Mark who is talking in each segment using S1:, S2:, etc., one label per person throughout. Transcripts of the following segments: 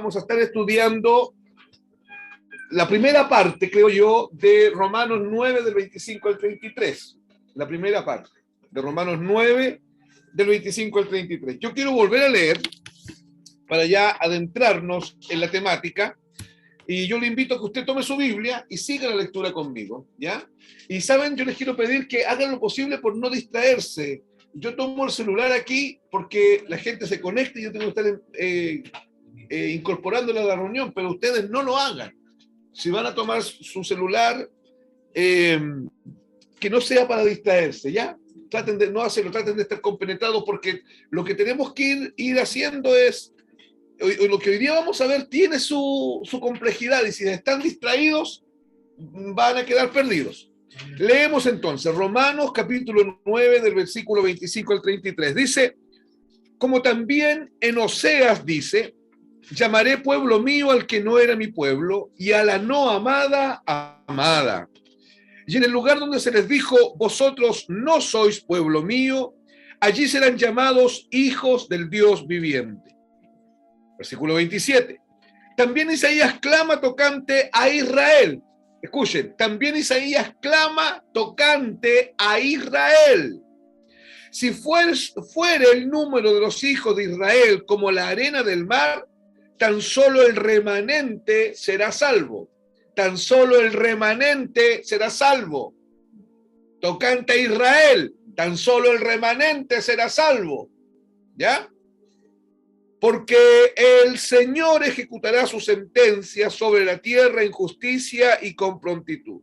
S1: vamos a estar estudiando la primera parte, creo yo, de Romanos 9 del 25 al 33. La primera parte de Romanos 9 del 25 al 33. Yo quiero volver a leer para ya adentrarnos en la temática. Y yo le invito a que usted tome su Biblia y siga la lectura conmigo, ¿ya? Y saben, yo les quiero pedir que hagan lo posible por no distraerse. Yo tomo el celular aquí porque la gente se conecta y yo tengo que estar incorporándolo a la reunión, pero ustedes no lo hagan. Si van a tomar su celular, que no sea para distraerse, ¿ya? Traten de no hacerlo, traten de estar compenetrados, porque lo que tenemos que ir haciendo es, lo que hoy día vamos a ver tiene su complejidad, y si están distraídos, van a quedar perdidos. Leemos entonces Romanos capítulo 9 del versículo 25 al 33. Dice, como también en Oseas dice, llamaré pueblo mío al que no era mi pueblo, y a la no amada, amada. Y en el lugar donde se les dijo, vosotros no sois pueblo mío, allí serán llamados hijos del Dios viviente. Versículo 27. También Isaías clama tocante a Israel. Escuchen, también Isaías clama tocante a Israel. Si fuera el número de los hijos de Israel como la arena del mar, tan solo el remanente será salvo. Tan solo el remanente será salvo. Tocante a Israel, tan solo el remanente será salvo. ¿Ya? Porque el Señor ejecutará su sentencia sobre la tierra en justicia y con prontitud.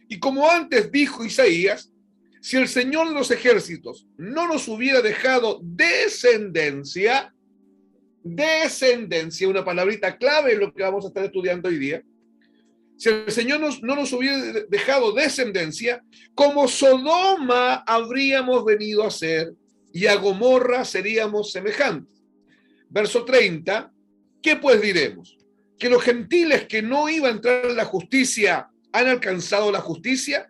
S1: Y como antes dijo Isaías, si el Señor de los ejércitos no nos hubiera dejado descendencia, una palabrita clave en lo que vamos a estar estudiando hoy día, si el Señor no nos hubiera dejado descendencia, como Sodoma habríamos venido a ser, y a Gomorra seríamos semejantes. Verso 30, ¿qué pues diremos? ¿Que los gentiles que no iban a entrar en la justicia han alcanzado la justicia?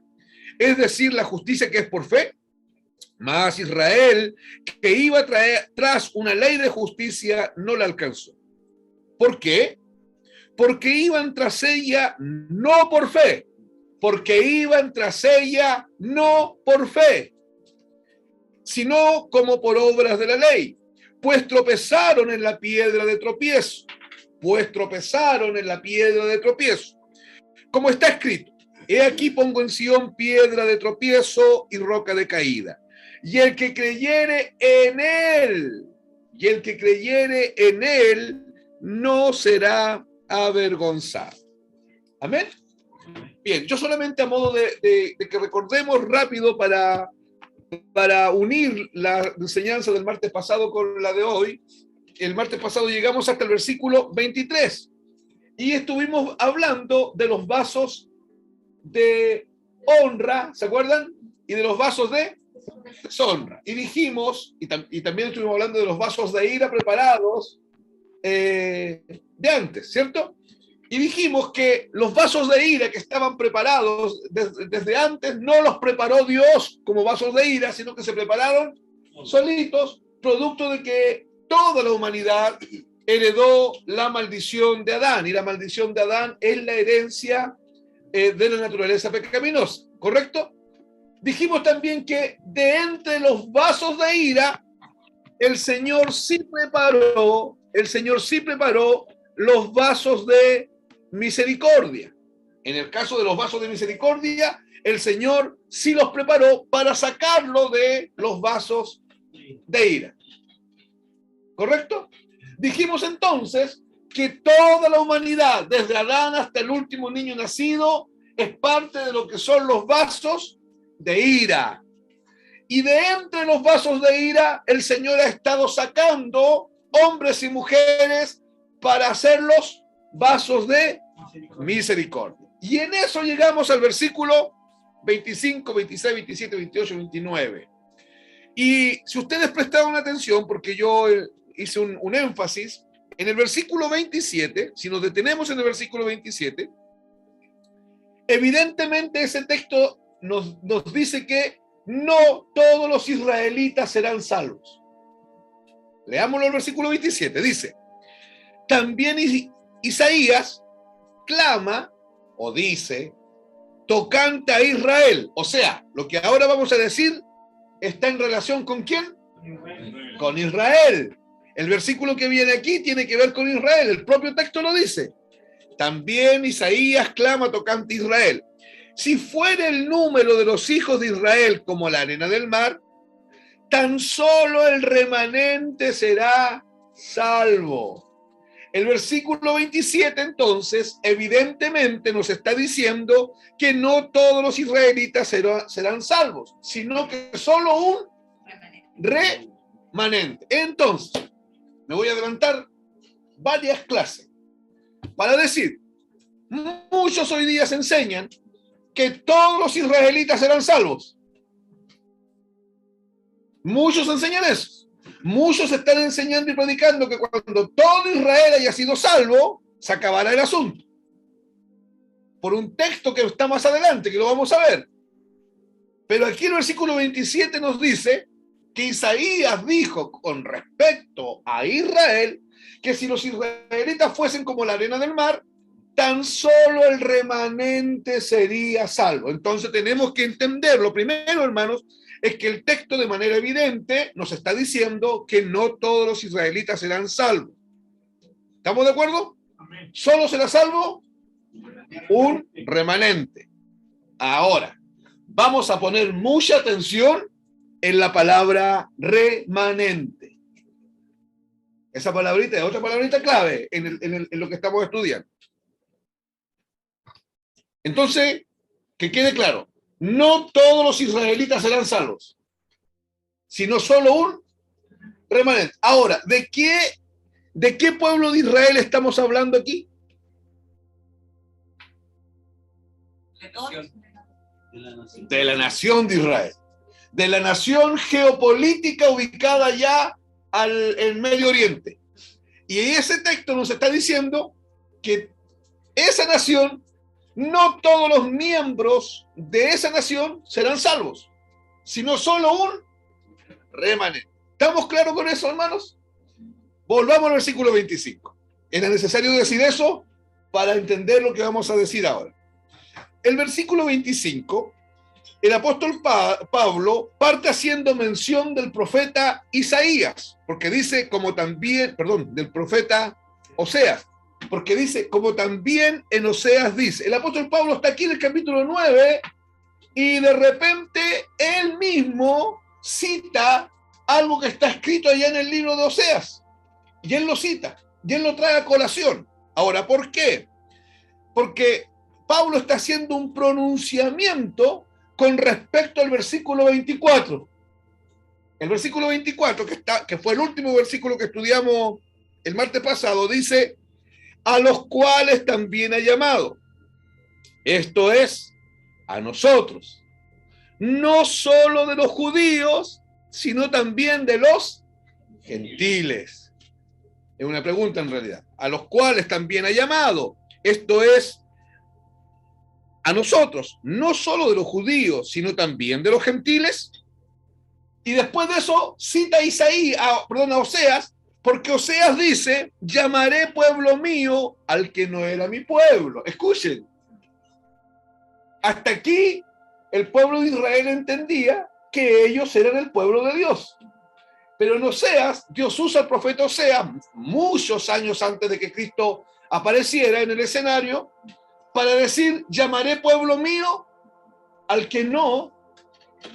S1: Es decir, la justicia que es por fe. Mas Israel, que iba a traer tras una ley de justicia, no la alcanzó. ¿Por qué? Porque iban tras ella no por fe. Porque iban tras ella no por fe, sino como por obras de la ley. Pues tropezaron en la piedra de tropiezo. Como está escrito, he aquí pongo en Sión piedra de tropiezo y roca de caída. Y el que creyere en él, no será avergonzado. Amén. Bien, yo solamente a modo de que recordemos rápido para unir la enseñanza del martes pasado con la de hoy. El martes pasado llegamos hasta el versículo 23 y estuvimos hablando de los vasos de honra, ¿se acuerdan? Y de los vasos de deshonra. Y dijimos, y también estuvimos hablando de los vasos de ira preparados de antes, ¿cierto? Y dijimos que los vasos de ira que estaban preparados desde antes no los preparó Dios como vasos de ira, sino que se prepararon solitos, producto de que toda la humanidad heredó la maldición de Adán, y la maldición de Adán es la herencia de la naturaleza pecaminosa, ¿correcto? Dijimos también que de entre los vasos de ira, el Señor sí preparó los vasos de misericordia. En el caso de los vasos de misericordia, el Señor sí los preparó para sacarlo de los vasos de ira. ¿Correcto? Dijimos entonces que toda la humanidad, desde Adán hasta el último niño nacido, es parte de lo que son los vasos de ira. Y de entre los vasos de ira, el Señor ha estado sacando hombres y mujeres para hacerlos vasos de misericordia. Y en eso llegamos al versículo 25, 26, 27, 28, 29. Y si ustedes prestaron atención, porque yo hice un énfasis, en el versículo 27, si nos detenemos en el versículo 27, evidentemente ese texto nos dice que no todos los israelitas serán salvos. Leámoslo el versículo 27, dice: también Isaías clama o dice tocante a Israel. O sea, lo que ahora vamos a decir está en relación ¿con quién? Con Israel. El versículo que viene aquí tiene que ver con Israel. El propio texto lo dice. También Isaías clama tocante a Israel. Si fuera el número de los hijos de Israel como la arena del mar, tan solo el remanente será salvo. El versículo 27, entonces, evidentemente nos está diciendo que no todos los israelitas serán salvos, sino que solo un remanente. Entonces, me voy a adelantar varias clases para decir, muchos hoy día se enseñan que todos los israelitas serán salvos. Muchos enseñan eso. Muchos están enseñando y predicando que cuando todo Israel haya sido salvo, se acabará el asunto. Por un texto que está más adelante, que lo vamos a ver. Pero aquí el versículo 27 nos dice que Isaías dijo con respecto a Israel que si los israelitas fuesen como la arena del mar, tan solo el remanente sería salvo. Entonces tenemos que entender, lo primero, hermanos, es que el texto de manera evidente nos está diciendo que no todos los israelitas serán salvos. ¿Estamos de acuerdo? Amén. Solo será salvo un remanente. Ahora, vamos a poner mucha atención en la palabra remanente. Esa palabrita es otra palabrita clave en lo que estamos estudiando. Entonces, que quede claro, no todos los israelitas serán salvos, sino solo un remanente. Ahora, ¿de qué pueblo de Israel estamos hablando aquí? De la nación de Israel, de la nación geopolítica ubicada ya en Medio Oriente. Y ese texto nos está diciendo que esa nación, no todos los miembros de esa nación serán salvos, sino solo un remanente. ¿Estamos claros con eso, hermanos? Volvamos al versículo 25. Era necesario decir eso para entender lo que vamos a decir ahora. El versículo 25, el apóstol Pablo parte haciendo mención del profeta Isaías, porque dice del profeta Oseas, porque dice, como también en Oseas dice. El apóstol Pablo está aquí en el capítulo 9 y de repente él mismo cita algo que está escrito allá en el libro de Oseas. Y él lo cita, y él lo trae a colación. Ahora, ¿por qué? Porque Pablo está haciendo un pronunciamiento con respecto al versículo 24. El versículo 24, que fue el último versículo que estudiamos el martes pasado, dice: a los cuales también ha llamado. Esto es, a nosotros. No solo de los judíos, sino también de los gentiles. Es una pregunta en realidad. A los cuales también ha llamado. Esto es, a nosotros. No solo de los judíos, sino también de los gentiles. Y después de eso, cita a Oseas, porque Oseas dice, llamaré pueblo mío al que no era mi pueblo. Escuchen. Hasta aquí el pueblo de Israel entendía que ellos eran el pueblo de Dios. Pero en Oseas, Dios usa al profeta Oseas muchos años antes de que Cristo apareciera en el escenario para decir, llamaré pueblo mío al que no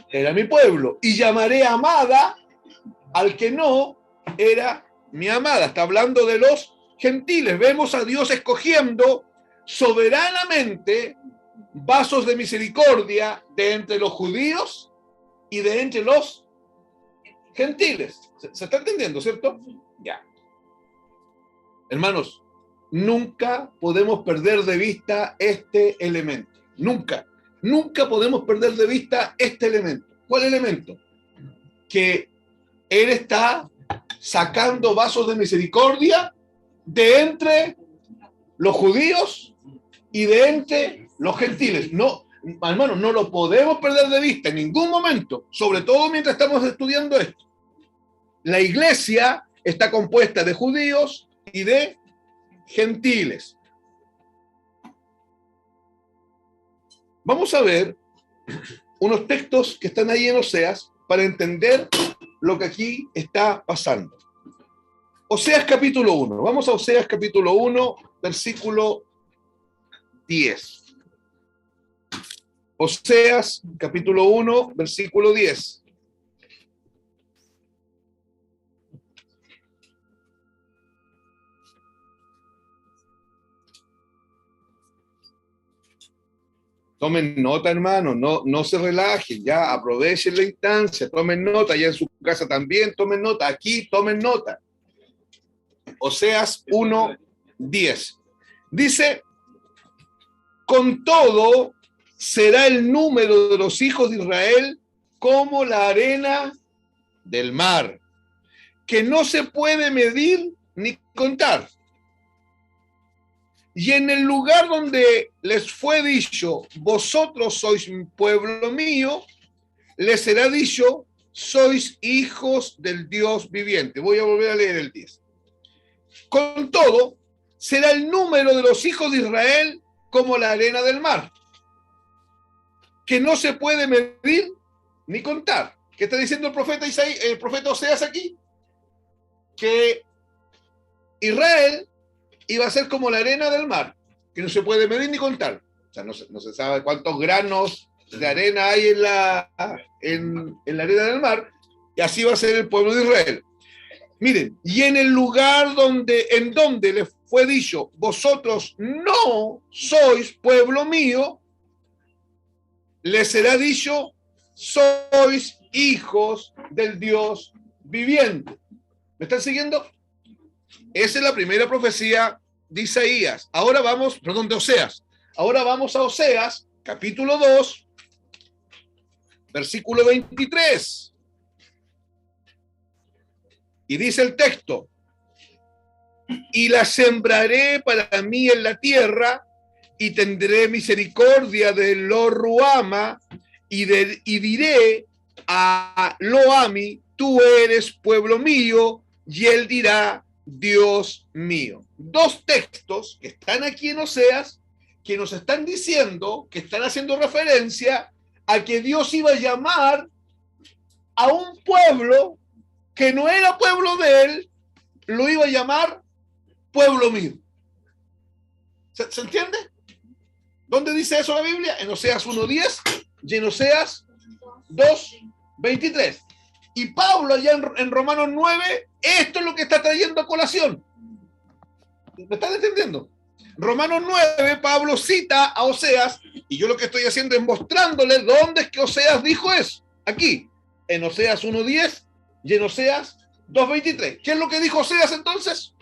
S1: era mi pueblo. Y llamaré amada al que no era mi amada. Está hablando de los gentiles. Vemos a Dios escogiendo soberanamente vasos de misericordia de entre los judíos y de entre los gentiles. ¿Se está entendiendo, cierto? Ya. Hermanos, nunca podemos perder de vista este elemento. Nunca podemos perder de vista este elemento. ¿Cuál elemento? Que Él está sacando vasos de misericordia de entre los judíos y de entre los gentiles. No, hermano, no lo podemos perder de vista en ningún momento, sobre todo mientras estamos estudiando esto. La iglesia está compuesta de judíos y de gentiles. Vamos a ver unos textos que están ahí en Oseas para entender lo que aquí está pasando. Oseas capítulo 1. Vamos a Oseas capítulo 1, versículo 10. Oseas capítulo 1, versículo 10. Tomen nota, hermano, no se relajen, ya aprovechen la instancia, tomen nota, ya en su casa también, tomen nota, aquí tomen nota. Oseas 1, 10. Dice, con todo será el número de los hijos de Israel como la arena del mar, que no se puede medir ni contar. Y en el lugar donde les fue dicho, vosotros sois mi pueblo mío, les será dicho, sois hijos del Dios viviente. Voy a volver a leer el 10. Con todo, será el número de los hijos de Israel como la arena del mar, que no se puede medir ni contar. ¿Qué está diciendo el profeta Isaías, el profeta Oseas aquí? Que Israel iba a ser como la arena del mar, que no se puede medir ni contar. O sea, no se sabe cuántos granos de arena hay en la arena del mar, y así va a ser el pueblo de Israel. Miren, y en el lugar en donde les fue dicho, vosotros no sois pueblo mío, les será dicho, sois hijos del Dios viviente. ¿Me están siguiendo? Esa es la primera profecía de Isaías. De Oseas. Ahora vamos a Oseas, capítulo 2, versículo 23. Y dice el texto, y la sembraré para mí en la tierra, y tendré misericordia de Lo-Ruhama, y diré a Lo-Ami, tú eres pueblo mío, y él dirá, Dios mío. Dos textos que están aquí en Oseas, que nos están diciendo, que están haciendo referencia a que Dios iba a llamar a un pueblo que no era pueblo de él, lo iba a llamar pueblo mío. ¿Se entiende? ¿Dónde dice eso la Biblia? En Oseas 1:10 y en Oseas 2:23. Y Pablo allá en Romanos 9, esto es lo que está trayendo a colación. ¿Me están entendiendo? Romanos 9, Pablo cita a Oseas, y yo lo que estoy haciendo es mostrándole dónde es que Oseas dijo eso. Aquí, en Oseas 1:10 y en Oseas 2:23. ¿Qué es lo que dijo Oseas entonces?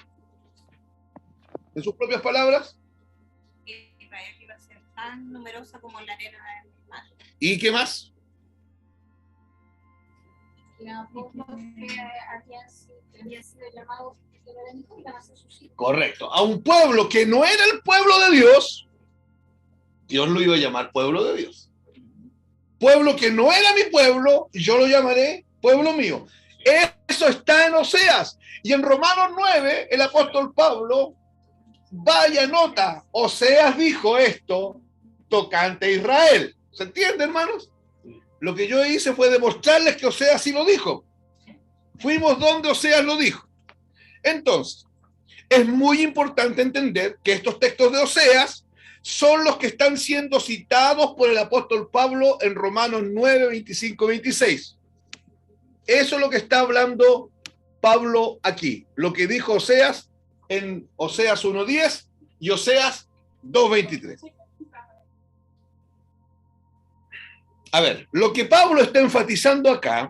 S1: En sus propias palabras.
S2: Israel iba a ser tan numerosa como la arena del mar.
S1: ¿Y qué más? Correcto. A un pueblo que no era el pueblo de Dios, Dios lo iba a llamar pueblo de Dios. Pueblo que no era mi pueblo, yo lo llamaré pueblo mío. Eso está en Oseas. Y en Romanos 9, el apóstol Pablo, vaya nota, Oseas dijo esto tocante a Israel. ¿Se entiende, hermanos? Lo que yo hice fue demostrarles que Oseas sí lo dijo. Fuimos donde Oseas lo dijo. Entonces, es muy importante entender que estos textos de Oseas son los que están siendo citados por el apóstol Pablo en Romanos 9, 25, 26. Eso es lo que está hablando Pablo aquí. Lo que dijo Oseas en Oseas 1:10 y Oseas 2:23. A ver, lo que Pablo está enfatizando acá,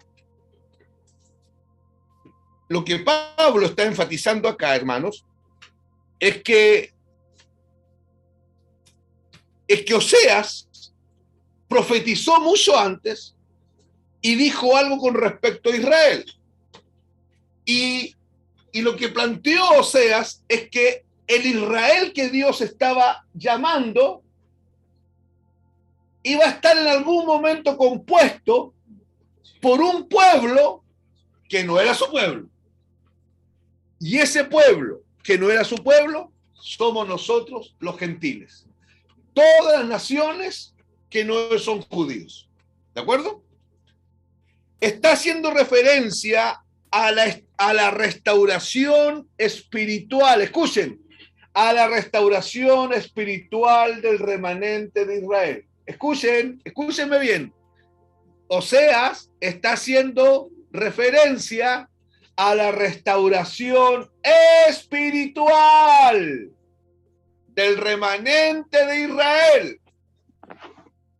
S1: hermanos, es que Oseas profetizó mucho antes y dijo algo con respecto a Israel. Y lo que planteó Oseas es que el Israel que Dios estaba llamando iba a estar en algún momento compuesto por un pueblo que no era su pueblo. Y ese pueblo que no era su pueblo somos nosotros los gentiles. Todas las naciones que no son judíos. ¿De acuerdo? Está haciendo referencia a la restauración espiritual. Escuchen, a la restauración espiritual del remanente de Israel. Escúchenme bien. Oseas está haciendo referencia a la restauración espiritual del remanente de Israel.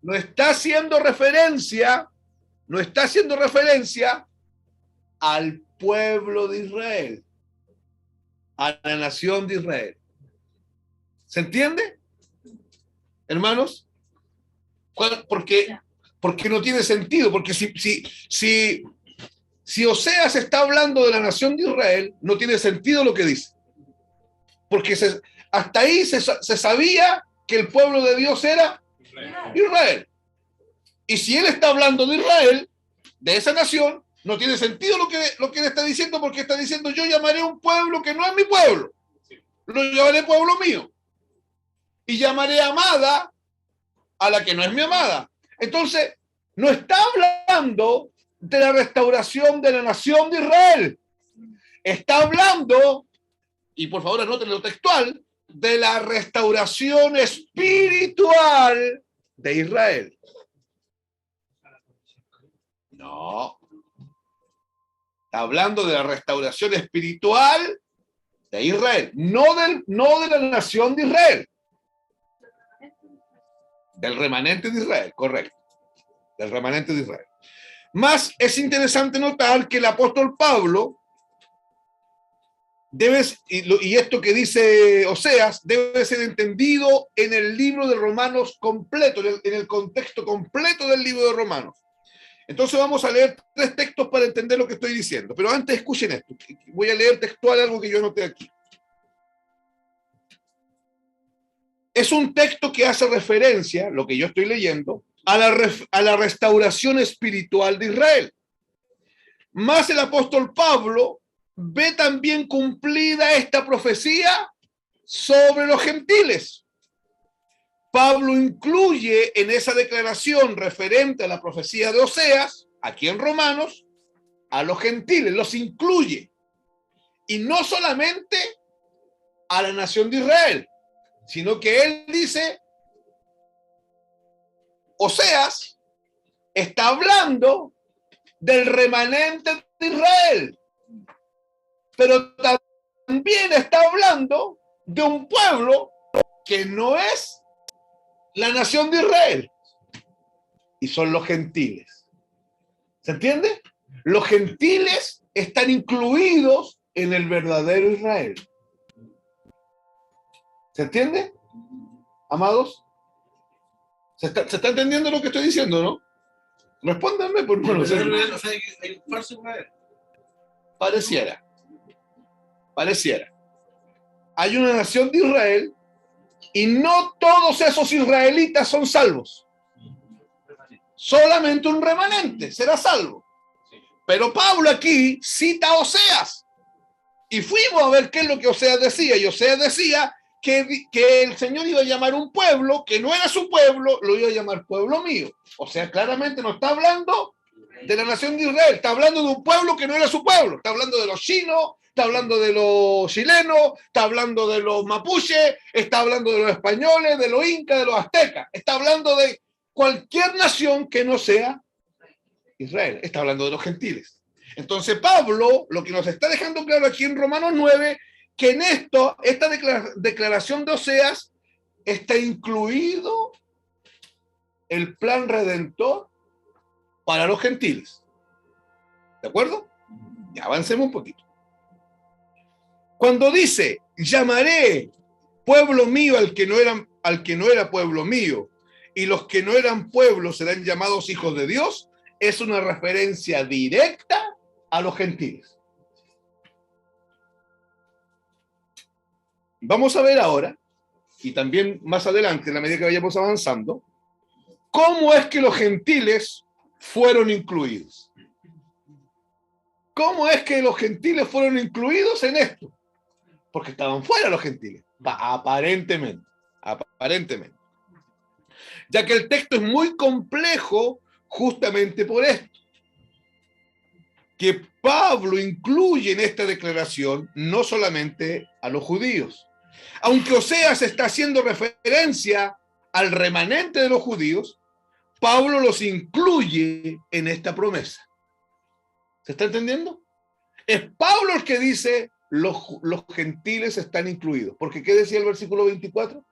S1: No está haciendo referencia al pueblo de Israel, a la nación de Israel. ¿Se entiende, hermanos? Porque no tiene sentido, porque si Oseas está hablando de la nación de Israel, no tiene sentido lo que dice. Porque hasta ahí se sabía que el pueblo de Dios era Israel. Y si él está hablando de Israel, de esa nación, no tiene sentido lo que él está diciendo, porque está diciendo: yo llamaré a un pueblo que no es mi pueblo, lo llamaré pueblo mío, y llamaré amada a la que no es mi amada. Entonces, no está hablando de la restauración de la nación de Israel, está hablando, y por favor anoten lo textual, de la restauración espiritual de Israel. No. Está hablando de la restauración espiritual de Israel, no de la nación de Israel. Del remanente de Israel, correcto. Del remanente de Israel. Más es interesante notar que el apóstol Pablo y esto que dice Oseas debe ser entendido en el libro de Romanos completo, en el contexto completo del libro de Romanos. Entonces vamos a leer 3 textos para entender lo que estoy diciendo. Pero antes escuchen esto. Voy a leer textual algo que yo anoté aquí. Es un texto que hace referencia, lo que yo estoy leyendo, a la restauración espiritual de Israel. Más el apóstol Pablo ve también cumplida esta profecía sobre los gentiles. Pablo incluye en esa declaración referente a la profecía de Oseas, aquí en Romanos, a los gentiles, los incluye. Y no solamente a la nación de Israel, sino que él dice: Oseas está hablando del remanente de Israel, pero también está hablando de un pueblo que no es la nación de Israel, y son los gentiles. ¿Se entiende? Los gentiles están incluidos en el verdadero Israel. ¿Se entiende, amados? ¿Se está entendiendo lo que estoy diciendo, no? Respóndanme, por favor.
S3: Hay falso Israel.
S1: Pareciera. Hay una nación de Israel y no todos esos israelitas son salvos. Solamente un remanente será salvo. Pero Pablo aquí cita a Oseas. Y fuimos a ver qué es lo que Oseas decía. Y Oseas decía que el Señor iba a llamar un pueblo que no era su pueblo, lo iba a llamar pueblo mío. O sea, claramente no está hablando de la nación de Israel, está hablando de un pueblo que no era su pueblo. Está hablando de los chinos, está hablando de los chilenos, está hablando de los mapuches, está hablando de los españoles, de los incas, de los aztecas. Está hablando de cualquier nación que no sea Israel. Está hablando de los gentiles. Entonces Pablo lo que nos está dejando claro aquí en Romanos 9, que en esta declaración de Oseas está incluido el plan redentor para los gentiles. ¿De acuerdo? Ya avancemos un poquito. Cuando dice: llamaré pueblo mío al que no era pueblo mío, y los que no eran pueblos serán llamados hijos de Dios, es una referencia directa a los gentiles. Vamos a ver ahora, y también más adelante, en la medida que vayamos avanzando, cómo es que los gentiles fueron incluidos. ¿Cómo es que los gentiles fueron incluidos en esto? Porque estaban fuera los gentiles. Aparentemente. Aparentemente. Ya que el texto es muy complejo justamente por esto. Que Pablo incluye en esta declaración no solamente a los judíos. Aunque Oseas está haciendo referencia al remanente de los judíos, Pablo los incluye en esta promesa. ¿Se está entendiendo? Es Pablo el que dice los gentiles están incluidos. Porque ¿qué decía el versículo 24?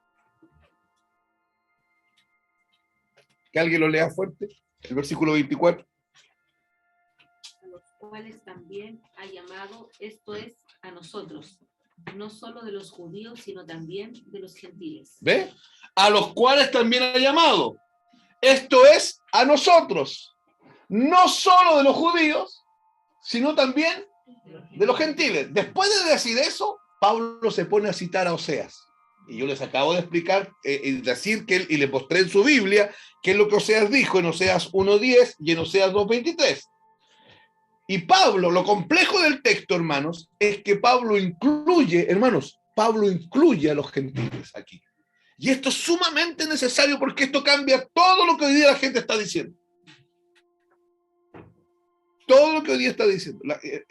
S1: Que alguien lo lea fuerte. El versículo 24.
S4: A los cuales también ha llamado, esto es, a nosotros, no solo de los judíos, sino también de los gentiles.
S1: ¿Ve? A los cuales también ha llamado. Esto es, a nosotros. No solo de los judíos, sino también de los gentiles. Después de decir eso, Pablo se pone a citar a Oseas. Y yo les acabo de explicar, decir que y le mostré en su Biblia qué es lo que Oseas dijo en Oseas 1:10 y en Oseas 2:23. Y Pablo, lo complejo del texto, hermanos, es que Pablo incluye, hermanos, Pablo incluye a los gentiles aquí. Y esto es sumamente necesario porque esto cambia todo lo que hoy día la gente está diciendo. Todo lo que hoy día está diciendo.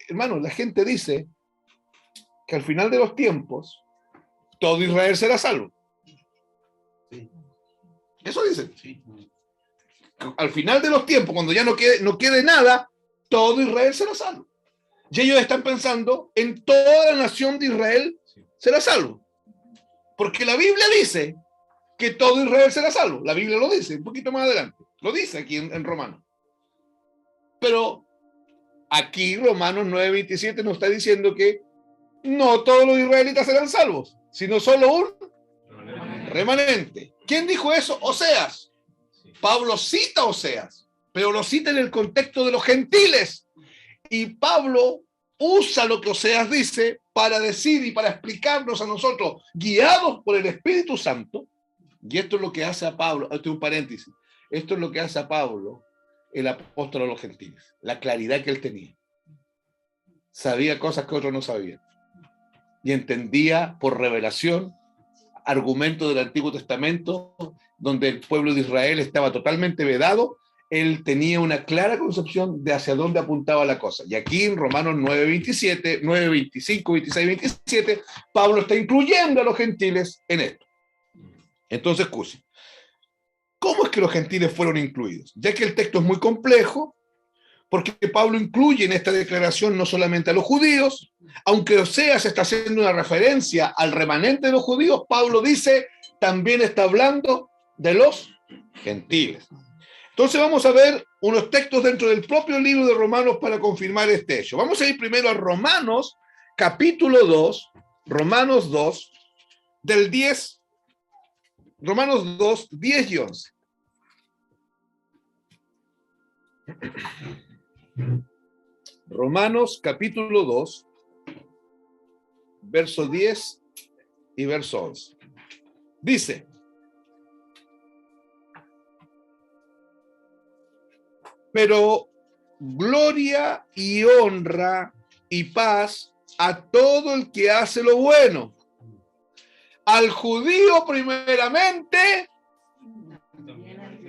S1: Hermanos, la gente dice que al final de los tiempos, todo Israel será salvo.
S3: Sí.
S1: Eso dicen.
S3: Sí.
S1: Al final de los tiempos, cuando ya no quede nada, todo Israel será salvo. Y ellos están pensando en toda la nación de Israel será salvo. Porque la Biblia dice que todo Israel será salvo. La Biblia lo dice un poquito más adelante. Lo dice aquí en Romanos. Pero aquí Romanos 9:27 nos está diciendo que no todos los israelitas serán salvos, sino solo un remanente. ¿Quién dijo eso? Oseas. Pablo cita a Oseas, pero lo cita en el contexto de los gentiles. Y Pablo usa lo que Oseas dice para decir y para explicarnos a nosotros, guiados por el Espíritu Santo. Y esto es lo que hace a Pablo, esto es un paréntesis, esto es lo que hace a Pablo, el apóstol a los gentiles, la claridad que él tenía. Sabía cosas que otros no sabían. Y entendía por revelación argumentos del Antiguo Testamento, donde el pueblo de Israel estaba totalmente vedado. Él tenía una clara concepción de hacia dónde apuntaba la cosa. Y aquí en Romanos 9:27, 9:25, 26, 27, Pablo está incluyendo a los gentiles en esto. Entonces, escuchen, ¿cómo es que los gentiles fueron incluidos? Ya que el texto es muy complejo, porque Pablo incluye en esta declaración no solamente a los judíos, aunque Oseas está haciendo una referencia al remanente de los judíos, Pablo dice, también está hablando de los gentiles. Entonces vamos a ver unos textos dentro del propio libro de Romanos para confirmar este hecho. Vamos a ir primero a Romanos, capítulo 2, Romanos 2, del 10, Romanos 2, 10 y 11. Romanos, capítulo 2, verso 10 y verso 11. Dice, pero gloria y honra y paz a todo el que hace lo bueno. Al judío primeramente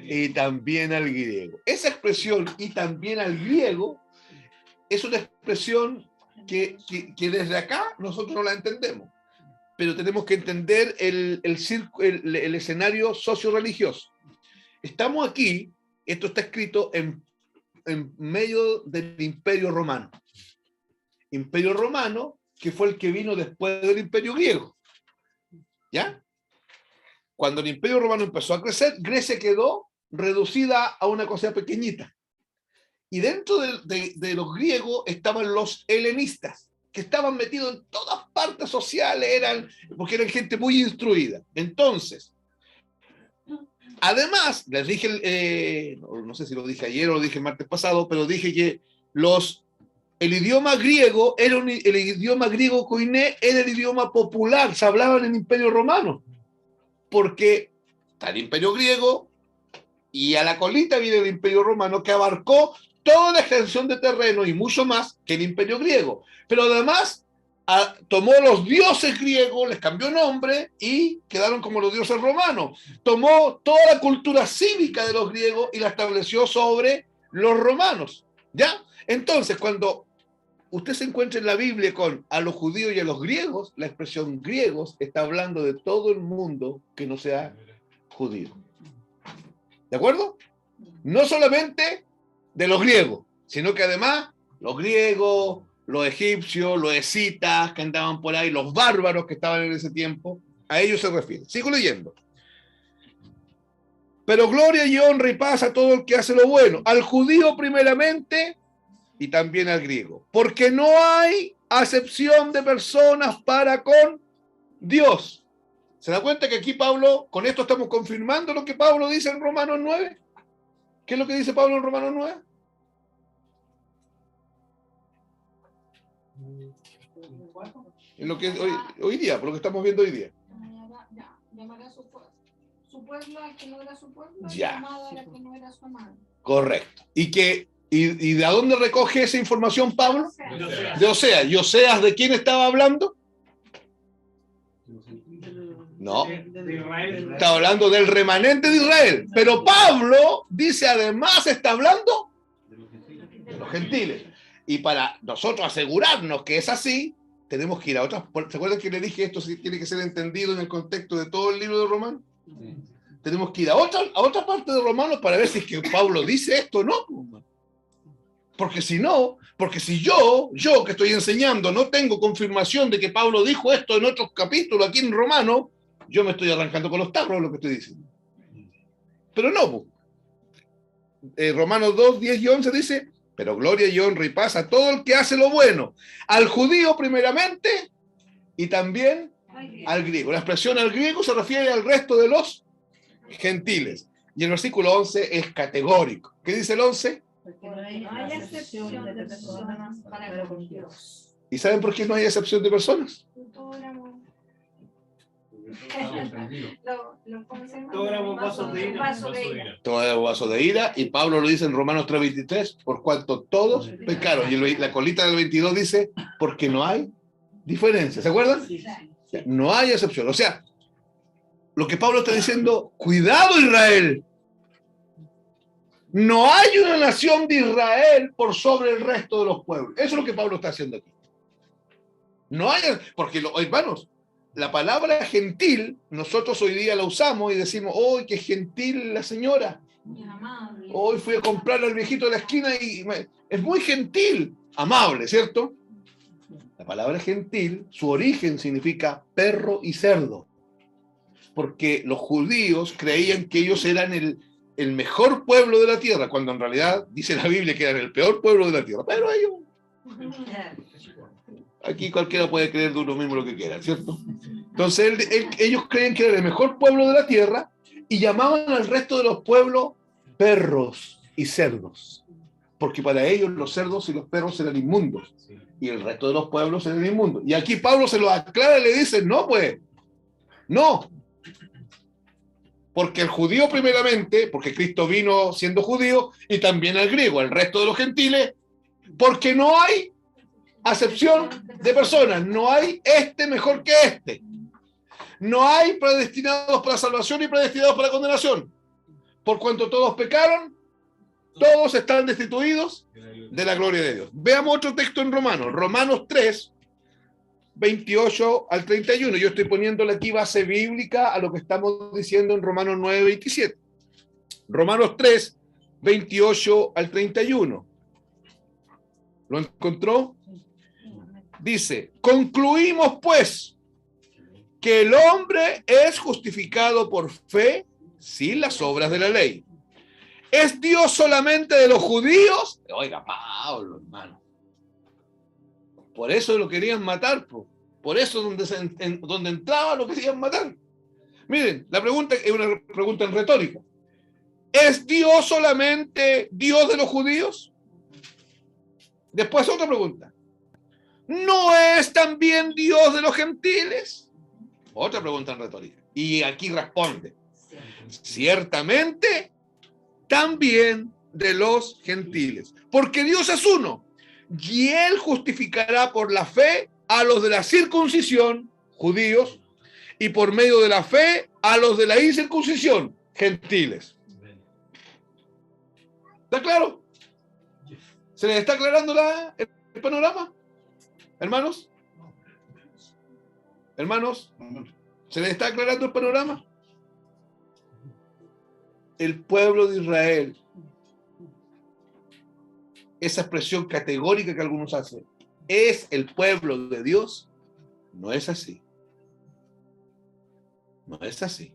S1: y también al griego. Esa expresión y también al griego es una expresión que desde acá nosotros no la entendemos, pero tenemos que entender el escenario socio-religioso. Estamos aquí, esto está escrito en medio del Imperio Romano. Imperio Romano, que fue el que vino después del Imperio Griego. ¿Ya? Cuando el Imperio Romano empezó a crecer, Grecia quedó reducida a una cosa pequeñita. Y dentro de los griegos estaban los helenistas, que estaban metidos en todas partes sociales, porque eran gente muy instruida. Entonces, además, les dije, no sé si lo dije ayer o lo dije el martes pasado, pero dije que el idioma griego, el idioma griego koiné, era el idioma popular, se hablaba en el Imperio Romano, porque está el Imperio Griego y a la colita viene el Imperio Romano, que abarcó toda la extensión de terreno y mucho más que el Imperio Griego. Pero además tomó los dioses griegos, les cambió nombre y quedaron como los dioses romanos. Tomó toda la cultura cívica de los griegos y la estableció sobre los romanos. ¿Ya? Entonces, cuando usted se encuentra en la Biblia con a los judíos y a los griegos, la expresión griegos está hablando de todo el mundo que no sea judío. ¿De acuerdo? No solamente de los griegos, sino que además los griegos, los egipcios, los escitas que andaban por ahí, los bárbaros que estaban en ese tiempo, a ellos se refiere. Sigo leyendo. Pero gloria y honra y paz a todo el que hace lo bueno, al judío primeramente y también al griego, porque no hay acepción de personas para con Dios. ¿Se da cuenta que aquí Pablo, con esto estamos confirmando lo que Pablo dice en Romanos 9? ¿Qué es lo que dice Pablo en Romanos 9? En lo que es hoy día, por lo que estamos viendo hoy día.
S5: Llamará su pueblo al que no era su pueblo,
S1: Ya.
S5: y amado al que no era su amado.
S1: Correcto. ¿Y de dónde recoge esa información Pablo? De Oseas. ¿Y Oseas de quién estaba hablando? No. Está hablando del remanente de Israel. Pero Pablo dice además está hablando de los gentiles. Y para nosotros asegurarnos que es así, tenemos que ir a otras. ¿Se acuerdan que le dije esto tiene que ser entendido en el contexto de todo el libro de Romanos? Tenemos que ir a otra parte de Romanos para ver si es que Pablo dice esto o no. Porque si no, porque si yo que estoy enseñando no tengo confirmación de que Pablo dijo esto en otros capítulos aquí en Romanos, yo me estoy arrancando con los tarros lo que estoy diciendo. Pero no. Romanos 2, 10 y 11 dice, pero gloria y honra y paz a todo el que hace lo bueno, al judío primeramente y también al griego. La expresión al griego se refiere al resto de los gentiles. Y el versículo 11 es categórico. ¿Qué dice el 11?
S5: Porque no hay excepción de personas para con Dios.
S1: ¿Y saben por qué no hay excepción de personas?
S5: Todos éramos
S3: Todos éramos vasos de ira.
S1: Todos éramos vasos de ira, y Pablo lo dice en Romanos 3:23, por cuanto todos pecaron. Y la colita del 22 dice, porque no hay diferencia. ¿Se acuerdan? No hay excepción. O sea, lo que Pablo está diciendo, cuidado Israel. No hay una nación de Israel por sobre el resto de los pueblos. Eso es lo que Pablo está haciendo aquí. No hay, porque hermanos, la palabra gentil, nosotros hoy día la usamos y decimos, ¡oh, qué gentil la señora! Hoy fui a comprar al viejito de la esquina y es muy gentil, amable, ¿cierto? La palabra gentil, su origen significa perro y cerdo, porque los judíos creían que ellos eran el mejor pueblo de la tierra, cuando en realidad dice la Biblia que eran el peor pueblo de la tierra, pero ellos... Aquí cualquiera puede creer de uno mismo lo que quiera, ¿cierto? Entonces ellos creen que era el mejor pueblo de la tierra y llamaban al resto de los pueblos perros y cerdos, porque para ellos los cerdos y los perros eran inmundos y el resto de los pueblos eran inmundos. Y aquí Pablo se lo aclara y le dice, no pues, no. Porque el judío primeramente, porque Cristo vino siendo judío, y también al griego, al resto de los gentiles, porque no hay acepción de personas, no hay este mejor que este. No hay predestinados para salvación y predestinados para condenación. Por cuanto todos pecaron, todos están destituidos de la gloria de Dios. Veamos otro texto en Romanos 3, 28 al 31. Yo estoy poniéndole aquí base bíblica a lo que estamos diciendo en Romanos 9, 27. Romanos 3, 28 al 31. ¿Lo encontró? Dice, concluimos pues que el hombre es justificado por fe sin las obras de la ley. ¿Es Dios solamente de los judíos? Oiga, Pablo, hermano. Por eso lo querían matar, por eso donde entraba lo querían matar. Miren, la pregunta es una pregunta retórica. ¿Es Dios solamente Dios de los judíos? Después otra pregunta. ¿No es también Dios de los gentiles? Otra pregunta retórica. Y aquí responde. Ciertamente, también de los gentiles. Porque Dios es uno. Y Él justificará por la fe a los de la circuncisión, judíos, y por medio de la fe a los de la incircuncisión, gentiles. ¿Está claro? ¿Se les está aclarando el panorama? Hermanos, ¿se les está aclarando el panorama? El pueblo de Israel, esa expresión categórica que algunos hacen, ¿es el pueblo de Dios? No es así. No es así.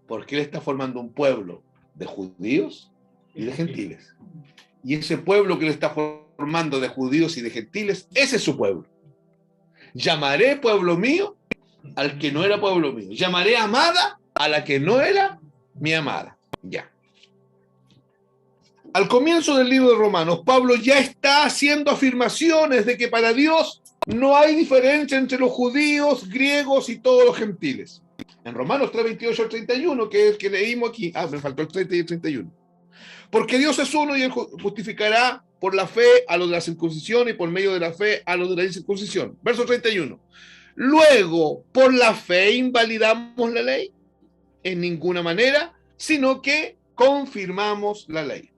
S1: Porque Él está formando un pueblo de judíos y de gentiles. Y ese pueblo que Él está formando de judíos y de gentiles, ese es su pueblo. Llamaré pueblo mío al que no era pueblo mío. Llamaré amada a la que no era mi amada. Ya. Al comienzo del libro de Romanos, Pablo ya está haciendo afirmaciones de que para Dios no hay diferencia entre los judíos, griegos y todos los gentiles. En Romanos 3, 28 al 31, que es el que leímos aquí. Me faltó el 30 y el 31. Porque Dios es uno y Él justificará por la fe a los de la circuncisión y por medio de la fe a los de la incircuncisión. Verso 31. Luego, ¿por la fe invalidamos la ley? En ninguna manera, sino que confirmamos la ley.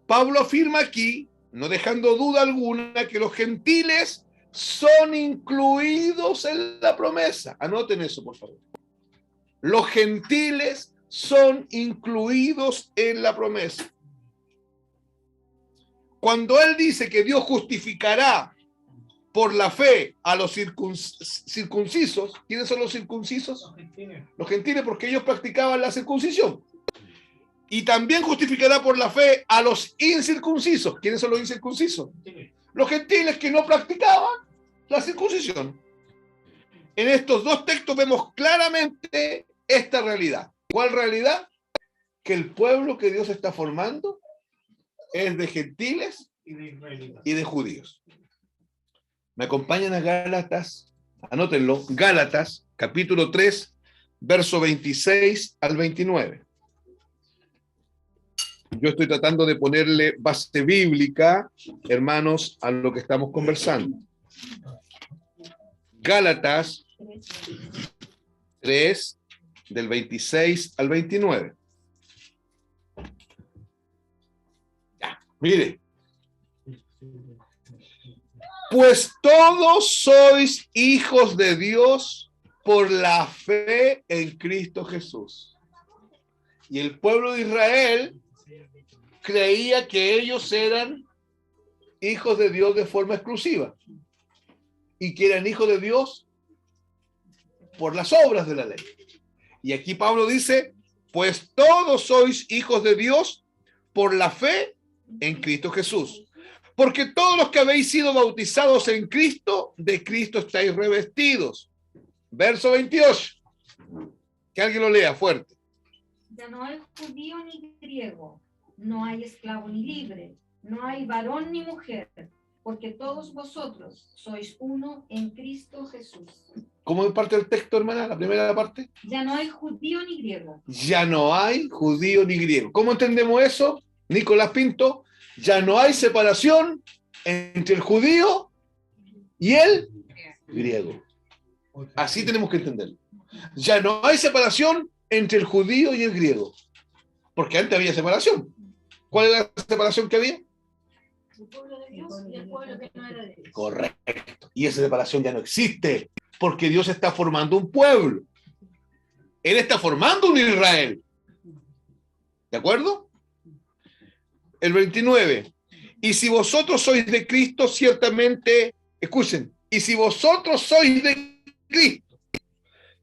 S1: Pablo afirma aquí, no dejando duda alguna, que los gentiles son incluidos en la promesa. Anoten eso, por favor. Los gentiles son incluidos en la promesa. Cuando él dice que Dios justificará por la fe a los circuncisos, ¿quiénes son los circuncisos? Los gentiles, porque ellos practicaban la circuncisión. Y también justificará por la fe a los incircuncisos. ¿Quiénes son los incircuncisos? Los gentiles que no practicaban la circuncisión. En estos dos textos vemos claramente esta realidad. ¿Cuál realidad? Que el pueblo que Dios está formando es de gentiles y de judíos. Me acompañan a Gálatas, anótenlo, Gálatas, capítulo 3, verso 26 al 29. Yo estoy tratando de ponerle base bíblica, hermanos, a lo que estamos conversando. Gálatas 3, del 26 al 29. Ya, mire. Pues todos sois hijos de Dios por la fe en Cristo Jesús. Y el pueblo de Israel creía que ellos eran hijos de Dios de forma exclusiva y que eran hijos de Dios por las obras de la ley. Y aquí Pablo dice, pues todos sois hijos de Dios por la fe en Cristo Jesús. Porque todos los que habéis sido bautizados en Cristo, de Cristo estáis revestidos. Verso 28. Que alguien lo lea fuerte.
S5: Ya no hay judío ni griego, no hay esclavo ni libre, no hay varón ni mujer, porque todos vosotros sois uno en Cristo Jesús.
S1: ¿Cómo parte el texto, hermana? La primera parte.
S5: Ya no hay judío ni griego.
S1: Ya no hay judío ni griego. ¿Cómo entendemos eso, Nicolás Pinto? Ya no hay separación entre el judío y el griego. Así tenemos que entenderlo. Ya no hay separación entre el judío y el griego. Porque antes había separación. ¿Cuál era la separación que había?
S5: El pueblo de Dios y el pueblo que no era de Dios.
S1: Correcto. Y esa separación ya no existe. Porque Dios está formando un pueblo. Él está formando un Israel. ¿De acuerdo? El 29. Y si vosotros sois de Cristo, ciertamente, escuchen, y si vosotros sois de Cristo,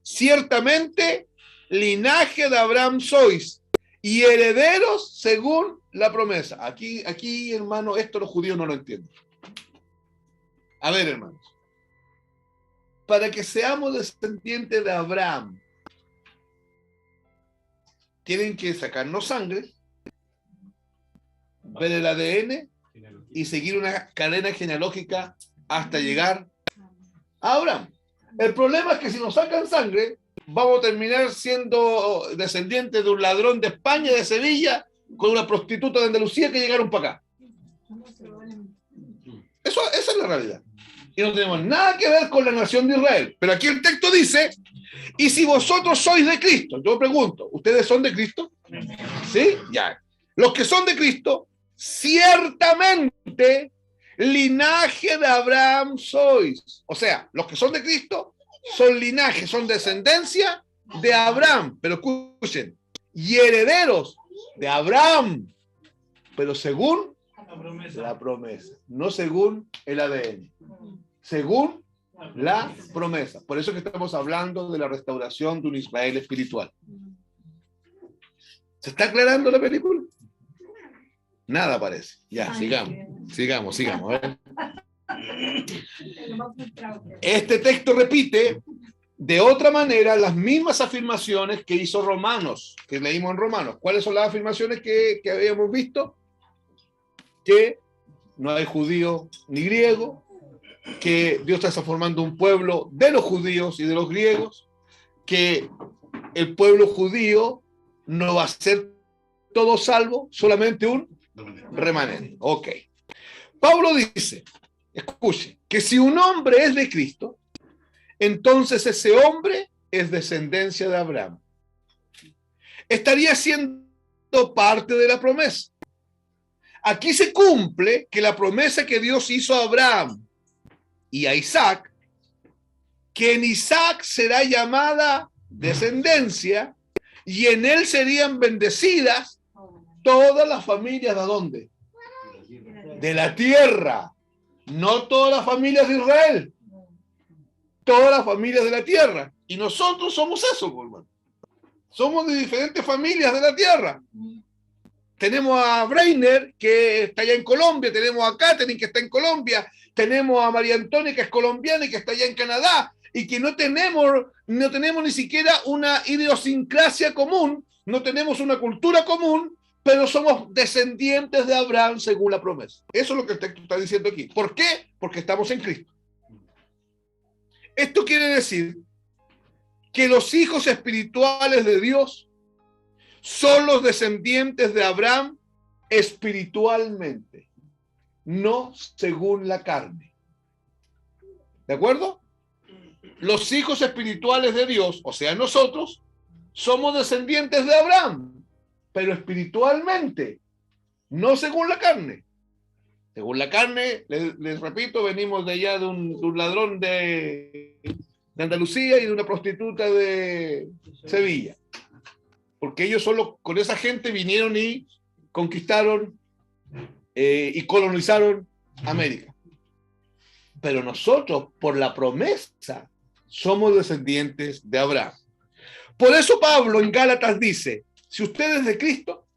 S1: ciertamente linaje de Abraham sois y herederos según la promesa. Aquí, hermano, esto los judíos no lo entienden. A ver, hermanos. Para que seamos descendientes de Abraham, tienen que sacarnos sangre, ver el ADN y seguir una cadena genealógica hasta llegar a Abraham. El problema es que si nos sacan sangre, vamos a terminar siendo descendientes de un ladrón de España, de Sevilla, con una prostituta de Andalucía que llegaron para acá. Esa es la realidad. y no tenemos nada que ver con la nación de Israel. Pero aquí el texto dice, y si vosotros sois de Cristo, yo pregunto, ¿ustedes son de Cristo? ¿Sí? Ya. Los que son de Cristo, ciertamente linaje de Abraham sois. O sea, los que son de Cristo son linaje, son descendencia de Abraham. Pero escuchen, y herederos de Abraham, pero según la promesa, no según el ADN, según la promesa. Por eso que estamos hablando de la restauración de un Israel espiritual. ¿Se está aclarando la película? Nada parece. Ya, sigamos. A ver. Este texto repite de otra manera las mismas afirmaciones que hizo Romanos, que leímos en Romanos. ¿Cuáles son las afirmaciones que habíamos visto? Que no hay judío ni griego, que Dios está formando un pueblo de los judíos y de los griegos, que el pueblo judío no va a ser todo salvo, solamente un remanente. Ok. Pablo dice, escuche, que si un hombre es de Cristo, entonces ese hombre es descendencia de Abraham. Estaría siendo parte de la promesa. Aquí se cumple que la promesa que Dios hizo a Abraham y a Isaac, que en Isaac será llamada descendencia y en él serían bendecidas todas las familias. ¿De dónde? De la tierra. No todas las familias de Israel. Todas las familias de la tierra. Y nosotros somos eso, hermano. Somos de diferentes familias de la tierra. Tenemos a Breiner, que está allá en Colombia. Tenemos a Catherine, que está en Colombia. Tenemos a María Antonia, que es colombiana y que está allá en Canadá. Y que no tenemos ni siquiera una idiosincrasia común. No tenemos una cultura común, pero somos descendientes de Abraham según la promesa. Eso es lo que el texto está diciendo aquí. ¿Por qué? Porque estamos en Cristo. Esto quiere decir que los hijos espirituales de Dios son los descendientes de Abraham espiritualmente, no según la carne. ¿De acuerdo? Los hijos espirituales de Dios, o sea, nosotros, somos descendientes de Abraham, pero espiritualmente, no según la carne. Según la carne, les repito, venimos de allá de un ladrón de Andalucía y de una prostituta de Sevilla. Porque ellos solo con esa gente vinieron y conquistaron y colonizaron América. Pero nosotros, por la promesa, somos descendientes de Abraham. Por eso Pablo en Gálatas dice, si usted es de Cristo,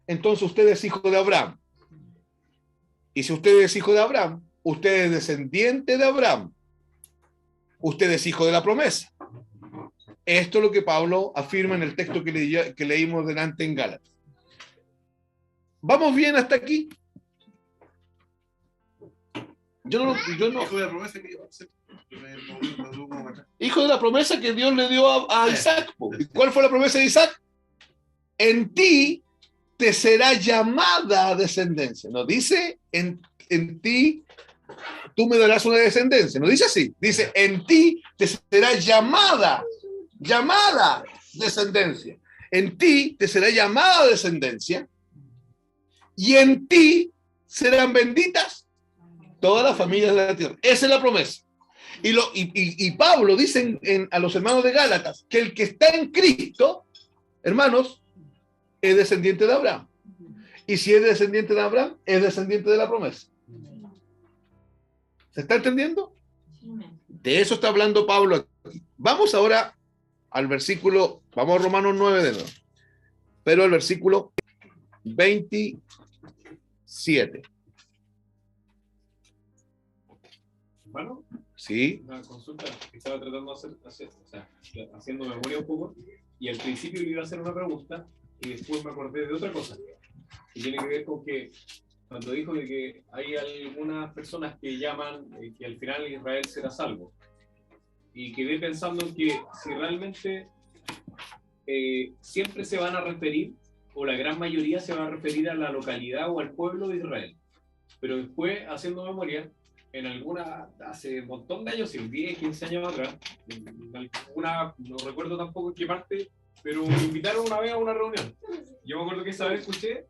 S1: entonces usted es hijo de Abraham. Y si usted es hijo de Abraham, usted es descendiente de Abraham. Usted es hijo de la promesa. Esto es lo que Pablo afirma en el texto que leímos delante en Gálatas. ¿Vamos bien hasta aquí? Yo no. Hijo de la promesa que hijo de la promesa que Dios le dio a Isaac. ¿Y cuál fue la promesa de Isaac? En ti te será llamada descendencia. No dice en ti tú me darás una descendencia. No dice así. Dice en ti te será llamada descendencia. En ti te será llamada descendencia y en serán benditas todas las familias de la tierra. Esa es la promesa. Y Pablo dice a los hermanos de Gálatas que el que está en Cristo, hermanos, es descendiente de Abraham. Y si es descendiente de Abraham, es descendiente de la promesa. ¿Se está entendiendo? De eso está hablando Pablo aquí. Vamos ahora al versículo, vamos a Romanos 9 de nuevo, pero al versículo 27.
S6: Bueno,
S1: sí.
S6: Una consulta que estaba tratando de hacer, o sea, haciendo memoria un poco, y al principio le iba a hacer una pregunta y después me acordé de otra cosa, que tiene que ver con que cuando dijo de que hay algunas personas que llaman que al final Israel será salvo, y quedé pensando en que si realmente siempre se van a referir, o la gran mayoría se va a referir a la localidad o al pueblo de Israel, pero después, haciendo memoria, en alguna, hace un montón de años, 10, 15 años atrás, en alguna, no recuerdo tampoco en qué parte, pero me invitaron una vez a una reunión. Yo me acuerdo que esa vez escuché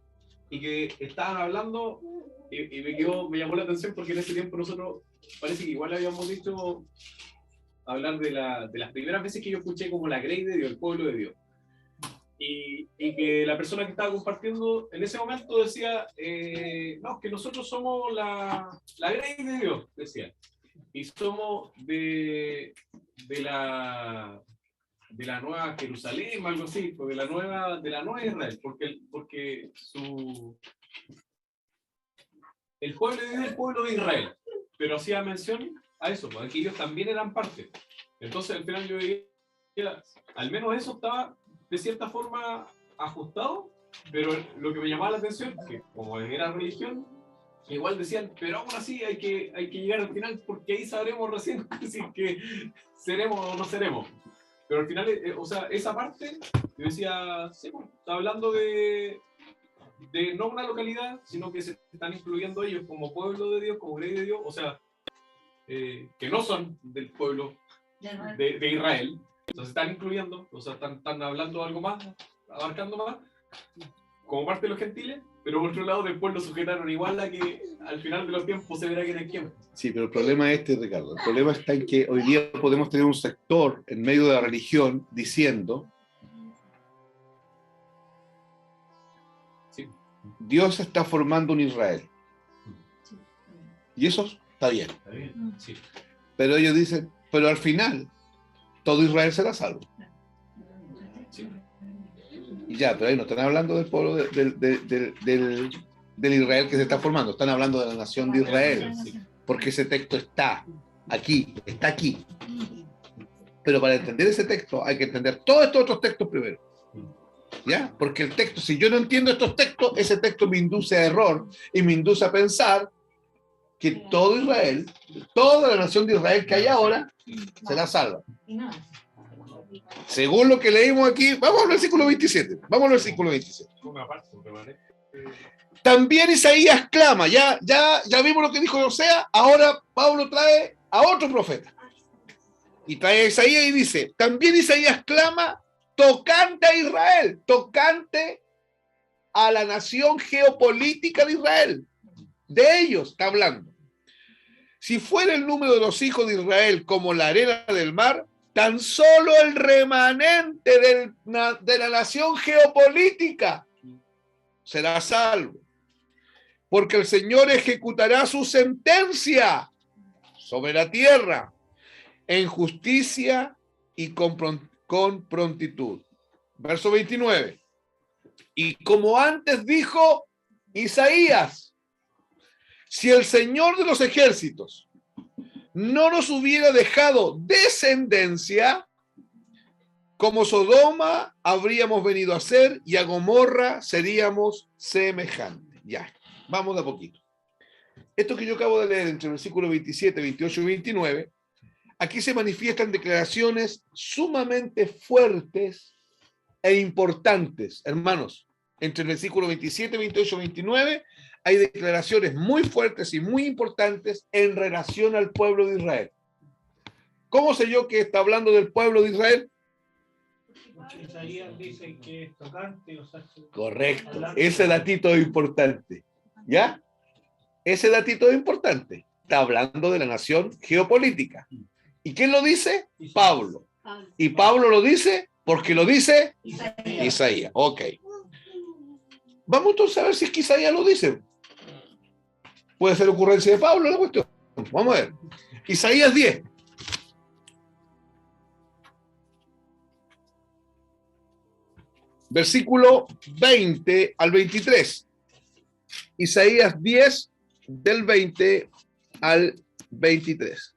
S6: y que estaban hablando y me llamó la atención porque en ese tiempo nosotros parece que igual habíamos dicho hablar de las primeras veces que yo escuché como la Grey de Dios, el pueblo de Dios. Y que la persona que estaba compartiendo en ese momento decía, no, que nosotros somos la Grey de Dios, decía. Y somos de la Nueva Jerusalén, algo así, de la nueva Israel, porque el pueblo de Dios es el pueblo de Israel, pero hacía mención a eso, porque ellos también eran parte. Entonces al final yo veía, al menos eso estaba de cierta forma ajustado, pero lo que me llamaba la atención, que como era religión, igual decían, pero aún así hay que llegar al final, porque ahí sabremos recién si que seremos o no seremos. Pero al final, o sea, esa parte, yo decía, sí, bueno, está hablando de no una localidad, sino que se están incluyendo ellos como pueblo de Dios, como grey de Dios, o sea, que no son del pueblo de Israel, entonces están incluyendo, o sea, están hablando algo más, abarcando más, como parte de los gentiles, pero por otro lado del pueblo sujetaron igual a que al final de los tiempos se verá quién es quién.
S1: Sí, pero el problema es Ricardo. El problema está en que hoy día podemos tener un sector en medio de la religión diciendo
S6: sí,
S1: Dios está formando un Israel. Y eso está bien.
S6: Está bien, sí.
S1: Pero ellos dicen, pero al final, todo Israel será salvo.
S6: Sí.
S1: Y ya, pero ahí no están hablando del pueblo del Israel que se está formando, están hablando de la nación de Israel, porque ese texto está aquí. Pero para entender ese texto hay que entender todos estos otros textos primero. ¿Ya? Porque el texto, si yo no entiendo estos textos, ese texto me induce a error y me induce a pensar que todo Israel, toda la nación de Israel que hay ahora, será salva. Según lo que leímos aquí, vamos al versículo 27. También Isaías clama, ya vimos lo que dijo Osea, ahora Pablo trae a otro profeta. Y trae a Isaías y dice, también Isaías clama tocante a Israel, tocante a la nación geopolítica de Israel. De ellos está hablando. Si fuera el número de los hijos de Israel como la arena del mar, tan solo el remanente de la nación geopolítica será salvo. Porque el Señor ejecutará su sentencia sobre la tierra en justicia y con prontitud. Verso 29. Y como antes dijo Isaías, si el Señor de los ejércitos no nos hubiera dejado descendencia, como Sodoma habríamos venido a ser y a Gomorra seríamos semejantes. Ya, vamos de a poquito. Esto que yo acabo de leer entre el versículo 27, 28 y 29, aquí se manifiestan declaraciones sumamente fuertes e importantes, hermanos. Entre el versículo 27, 28 y 29 hay declaraciones muy fuertes y muy importantes en relación al pueblo de Israel. ¿Cómo sé yo que está hablando del pueblo de Israel?
S7: Isaías dice que es tocante, o sea,
S1: Correcto, ese datito es importante. ¿Ya? Ese datito es importante. Está hablando de la nación geopolítica. ¿Y quién lo dice? Pablo. Y Pablo lo dice porque lo dice Isaías. Ok. Vamos entonces a ver si es que Isaías lo dice. Puede ser ocurrencia de Pablo la cuestión. Vamos a ver. Isaías 10. Versículo 20 al 23. Isaías 10, del 20 al 23.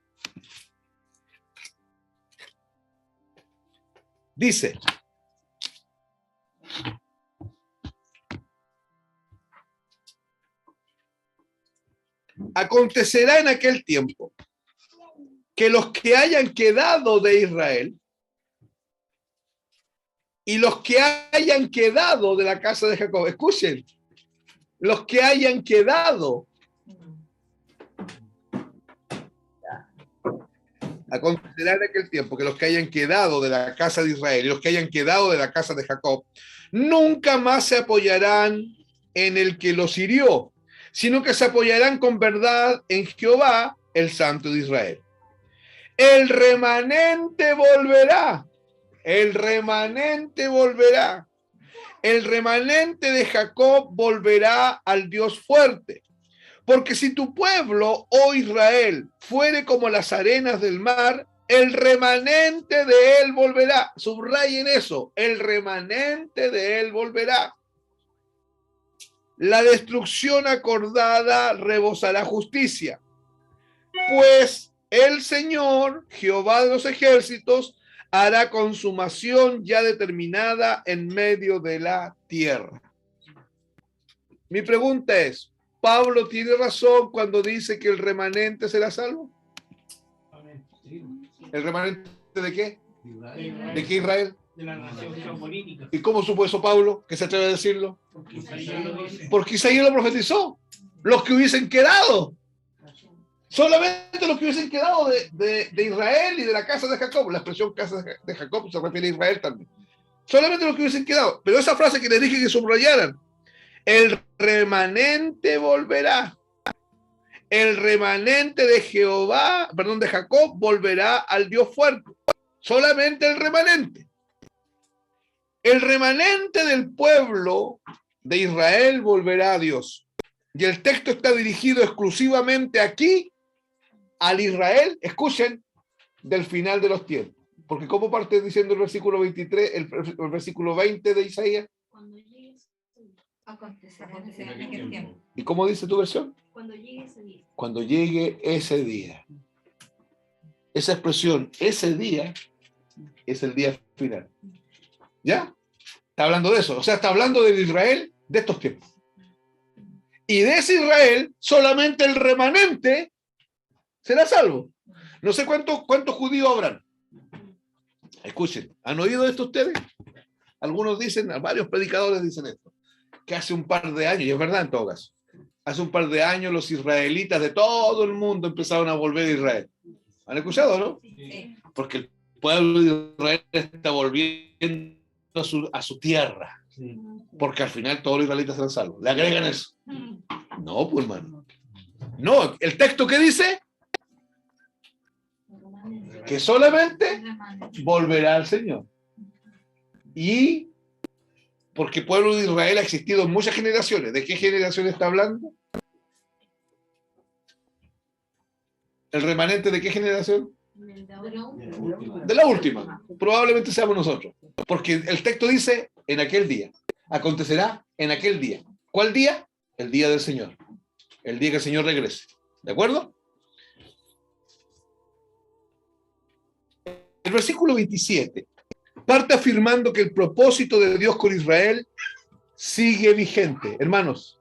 S1: Dice: acontecerá en aquel tiempo que los que hayan quedado de Israel y los que hayan quedado de la casa de Jacob, escuchen, los que hayan quedado Acontecerá en aquel tiempo que los que hayan quedado de la casa de Israel y los que hayan quedado de la casa de Jacob nunca más se apoyarán en el que los hirió, sino que se apoyarán con verdad en Jehová, el Santo de Israel. El remanente volverá. El remanente volverá. El remanente de Jacob volverá al Dios fuerte. Porque si tu pueblo, oh Israel, fuere como las arenas del mar, el remanente de él volverá. Subrayen eso, el remanente de él volverá. La destrucción acordada rebosará justicia. Pues el Señor, Jehová de los ejércitos, hará consumación ya determinada en medio de la tierra. Mi pregunta es, ¿Pablo tiene razón cuando dice que el remanente será salvo? ¿El remanente de qué? ¿De qué Israel?
S7: De la nación geopolítica.
S1: ¿Y cómo supo eso Pablo, que se atreve a decirlo?
S7: Porque Isaías lo dice.
S1: Porque Isaías lo profetizó. Los que hubiesen quedado. Solamente los que hubiesen quedado de Israel y de la casa de Jacob. La expresión casa de Jacob se refiere a Israel también. Solamente los que hubiesen quedado. Pero esa frase que les dije que subrayaran. El remanente volverá. El remanente de Jehová, perdón, de Jacob volverá al Dios fuerte. Solamente el remanente. El remanente del pueblo de Israel volverá a Dios. Y el texto está dirigido exclusivamente aquí al Israel, escuchen, del final de los tiempos. Porque ¿cómo parte diciendo el versículo 23, el versículo 20 de Isaías?
S2: Cuando llegue
S5: Acontecerá
S2: en aquel tiempo.
S1: ¿Y cómo dice tu versión?
S2: Cuando llegue ese día.
S1: Cuando llegue ese día. Esa expresión, ese día, es el día final. ¿Ya? Está hablando de eso. O sea, está hablando del Israel de estos tiempos. Y de ese Israel, solamente el remanente será salvo. No sé cuántos judíos habrán. Escuchen, ¿han oído esto ustedes? Algunos dicen, varios predicadores dicen esto, que hace un par de años, y es verdad en todo caso, hace un par de años los israelitas de todo el mundo empezaron a volver a Israel. ¿Han escuchado, no?
S2: Sí.
S1: Porque el pueblo de Israel está volviendo a su tierra. Porque al final todos los israelitas serán salvos. ¿Le agregan eso? No, pues hermano. No, el texto que dice que solamente volverá al Señor. Y porque el pueblo de Israel ha existido en muchas generaciones. ¿De qué generación está hablando? ¿El remanente de qué generación? De la última. Probablemente seamos nosotros. Porque el texto dice en aquel día. Acontecerá en aquel día. ¿Cuál día? El día del Señor. El día que el Señor regrese. ¿De acuerdo? El versículo 27 parte afirmando que el propósito de Dios con Israel sigue vigente. Hermanos,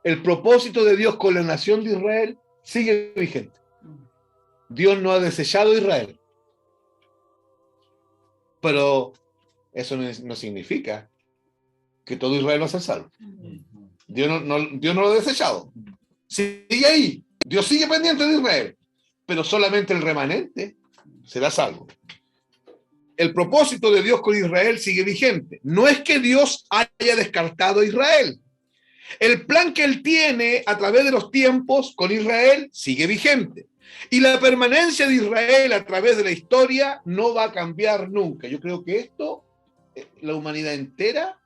S1: el propósito de Dios con la nación de Israel sigue vigente. Dios no ha desechado a Israel. Pero eso no significa que todo Israel va a ser salvo. Dios no lo ha desechado. Sigue ahí. Dios sigue pendiente de Israel. Pero solamente el remanente será salvo. El propósito de Dios con Israel sigue vigente. No es que Dios haya descartado a Israel. El plan que Él tiene a través de los tiempos con Israel sigue vigente. Y la permanencia de Israel a través de la historia no va a cambiar nunca. Yo creo que esto, la humanidad entera,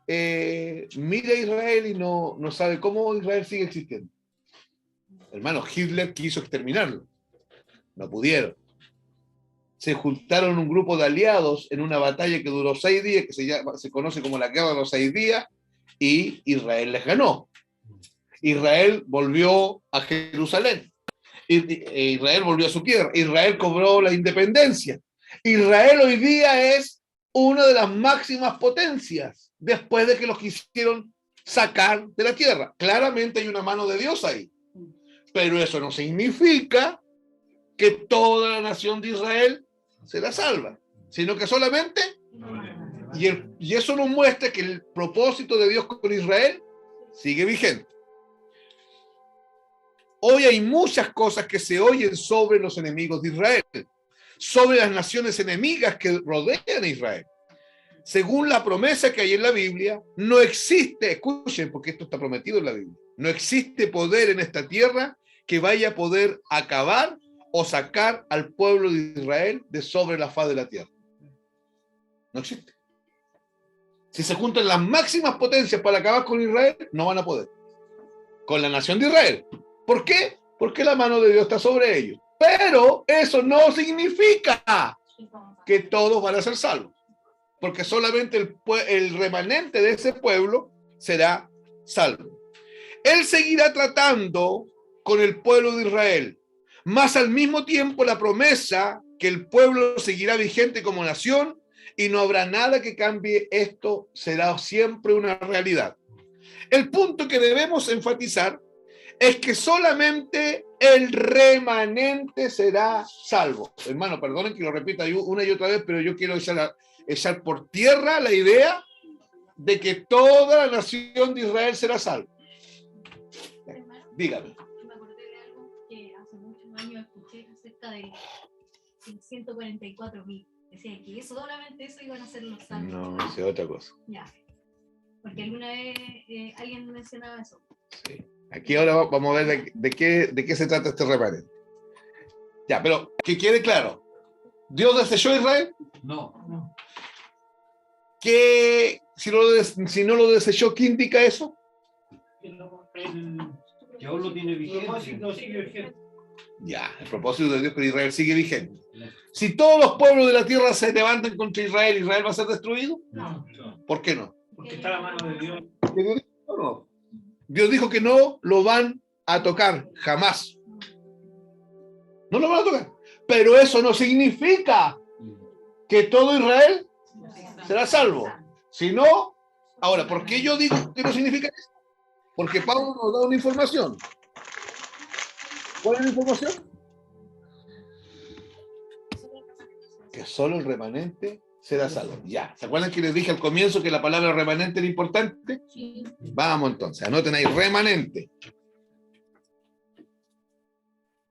S1: mira a Israel y no sabe cómo Israel sigue existiendo. Hermano, Hitler quiso exterminarlo. No pudieron. Se juntaron un grupo de aliados en una batalla que duró 6 días, que se conoce como la Guerra de los 6 días, y Israel les ganó. Israel volvió a Jerusalén. Israel volvió a su tierra. Israel cobró la independencia. Israel hoy día es una de las máximas potencias después de que los quisieron sacar de la tierra. Claramente hay una mano de Dios ahí. Pero eso no significa que toda la nación de Israel será salva, sino que solamente, y eso nos muestra que el propósito de Dios con Israel sigue vigente. Hoy hay muchas cosas que se oyen sobre los enemigos de Israel, sobre las naciones enemigas que rodean a Israel. Según la promesa que hay en la Biblia, no existe, escuchen, porque esto está prometido en la Biblia, no existe poder en esta tierra que vaya a poder acabar o sacar al pueblo de Israel de sobre la faz de la tierra. No existe. Si se juntan las máximas potencias para acabar con Israel, no van a poder. Con la nación de Israel. ¿Por qué? Porque la mano de Dios está sobre ellos. Pero eso no significa que todos van a ser salvos. Porque solamente el remanente de ese pueblo será salvo. Él seguirá tratando con el pueblo de Israel, más al mismo tiempo la promesa que el pueblo seguirá vigente como nación y no habrá nada que cambie. Esto será siempre una realidad. El punto que debemos enfatizar es que solamente el remanente será salvo. Hermano, perdonen que lo repita una y otra vez, pero yo quiero echar por tierra la idea de que toda la nación de Israel será salva. Dígame.
S2: Me acordé de algo que hace muchos años escuché acerca de 144.000. Decía que solamente eso iban a ser los salvos.
S1: No, es otra cosa.
S2: Ya. Porque alguna vez alguien mencionaba eso.
S1: Sí. Aquí ahora vamos a ver de qué se trata este remanente. Ya, pero que quede claro. ¿Dios desechó a Israel?
S7: No.
S1: ¿Qué, si no lo desechó, qué indica eso?
S7: Que aún lo tiene vigente.
S1: Ya, el propósito de Dios con Israel sigue vigente. Si todos los pueblos de la tierra se levantan contra Israel, ¿Israel va a ser destruido?
S7: No.
S1: ¿Por qué no?
S7: Porque está la mano de Dios.
S1: Porque Dios dijo, no. Dios dijo que no lo van a tocar, jamás. No lo van a tocar. Pero eso no significa que todo Israel será salvo. Si no, ahora, ¿por qué yo digo que no significa eso? Porque Pablo nos da una información. ¿Cuál es la información? Que solo el remanente será salvo. Ya, ¿se acuerdan que les dije al comienzo que la palabra remanente era importante?
S2: Sí.
S1: Vamos entonces, anoten ahí, remanente.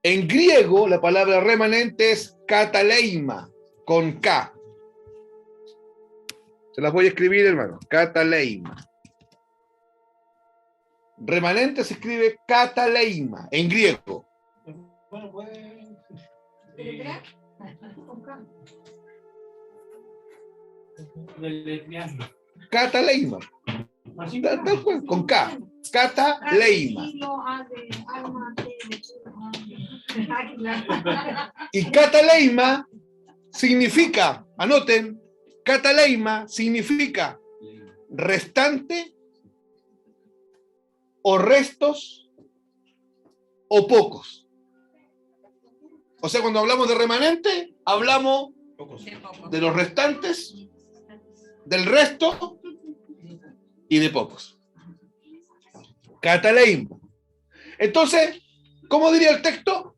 S1: En griego, la palabra remanente es kataleima, con K. Se las voy a escribir, hermano. Kataleima. Remanente se escribe kataleima, en griego.
S7: Bueno, puede. Deletrearlo.
S1: Kataleima. Tal cual, con K. Kataleima. Y kataleima significa, anoten, kataleima significa restante o restos o pocos. O sea, cuando hablamos de remanente, hablamos de los restantes, del resto y de pocos. Kataleima. Entonces, ¿cómo diría el texto?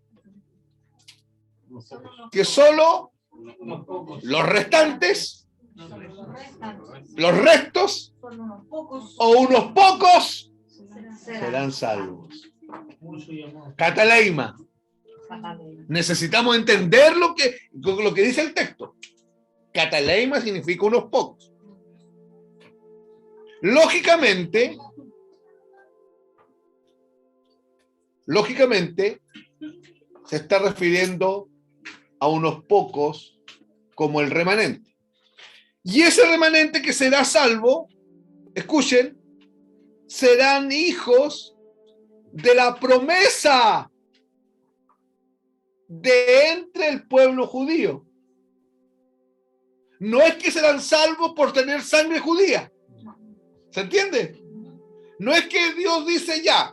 S1: Que solo los restantes, los restos o unos pocos serán salvos. Kataleima. Necesitamos entender lo que dice el texto. Kataleima significa unos pocos. Lógicamente, se está refiriendo a unos pocos como el remanente. Y ese remanente que será salvo, escuchen, serán hijos de la promesa de entre el pueblo judío. No es que serán salvos por tener sangre judía. ¿Se entiende? No es que Dios dice ya,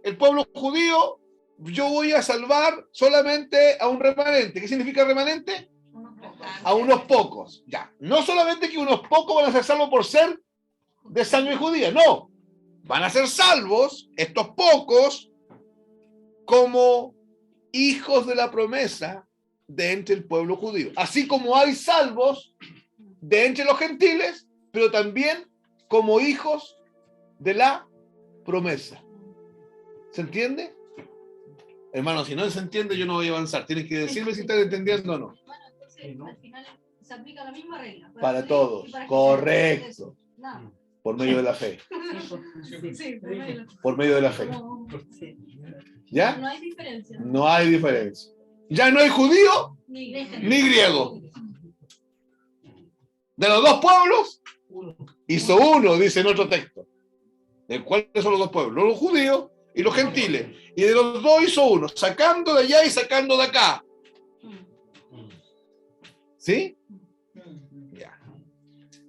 S1: el pueblo judío, yo voy a salvar solamente a un remanente. ¿Qué significa remanente? A unos pocos. Ya. No solamente que unos pocos van a ser salvos por ser de sangre judía, no. Van a ser salvos, estos pocos, como hijos de la promesa de entre el pueblo judío. Así como hay salvos de entre los gentiles, pero también como hijos de la promesa. ¿Se entiende? Hermano, si no se entiende, yo no voy a avanzar. Tienes que decirme si estás entendiendo o no.
S3: Bueno, entonces, al final se aplica la misma regla.
S1: Para
S3: judíos
S1: todos.
S3: y para
S1: Correcto.
S3: cristianos. Nada.
S1: Por medio de la fe.
S3: Sí, por medio.
S1: Por medio de la fe.
S3: No,
S1: ¿Ya?
S3: no hay diferencia.
S1: No hay diferencia. Ya no hay judío
S3: Ni
S1: ni griego. De los dos pueblos, hizo uno, dice en otro texto. ¿De cuáles son los dos pueblos? Los judíos y los gentiles. Y de los dos hizo uno, sacando de allá y sacando de acá. ¿Sí? Ya.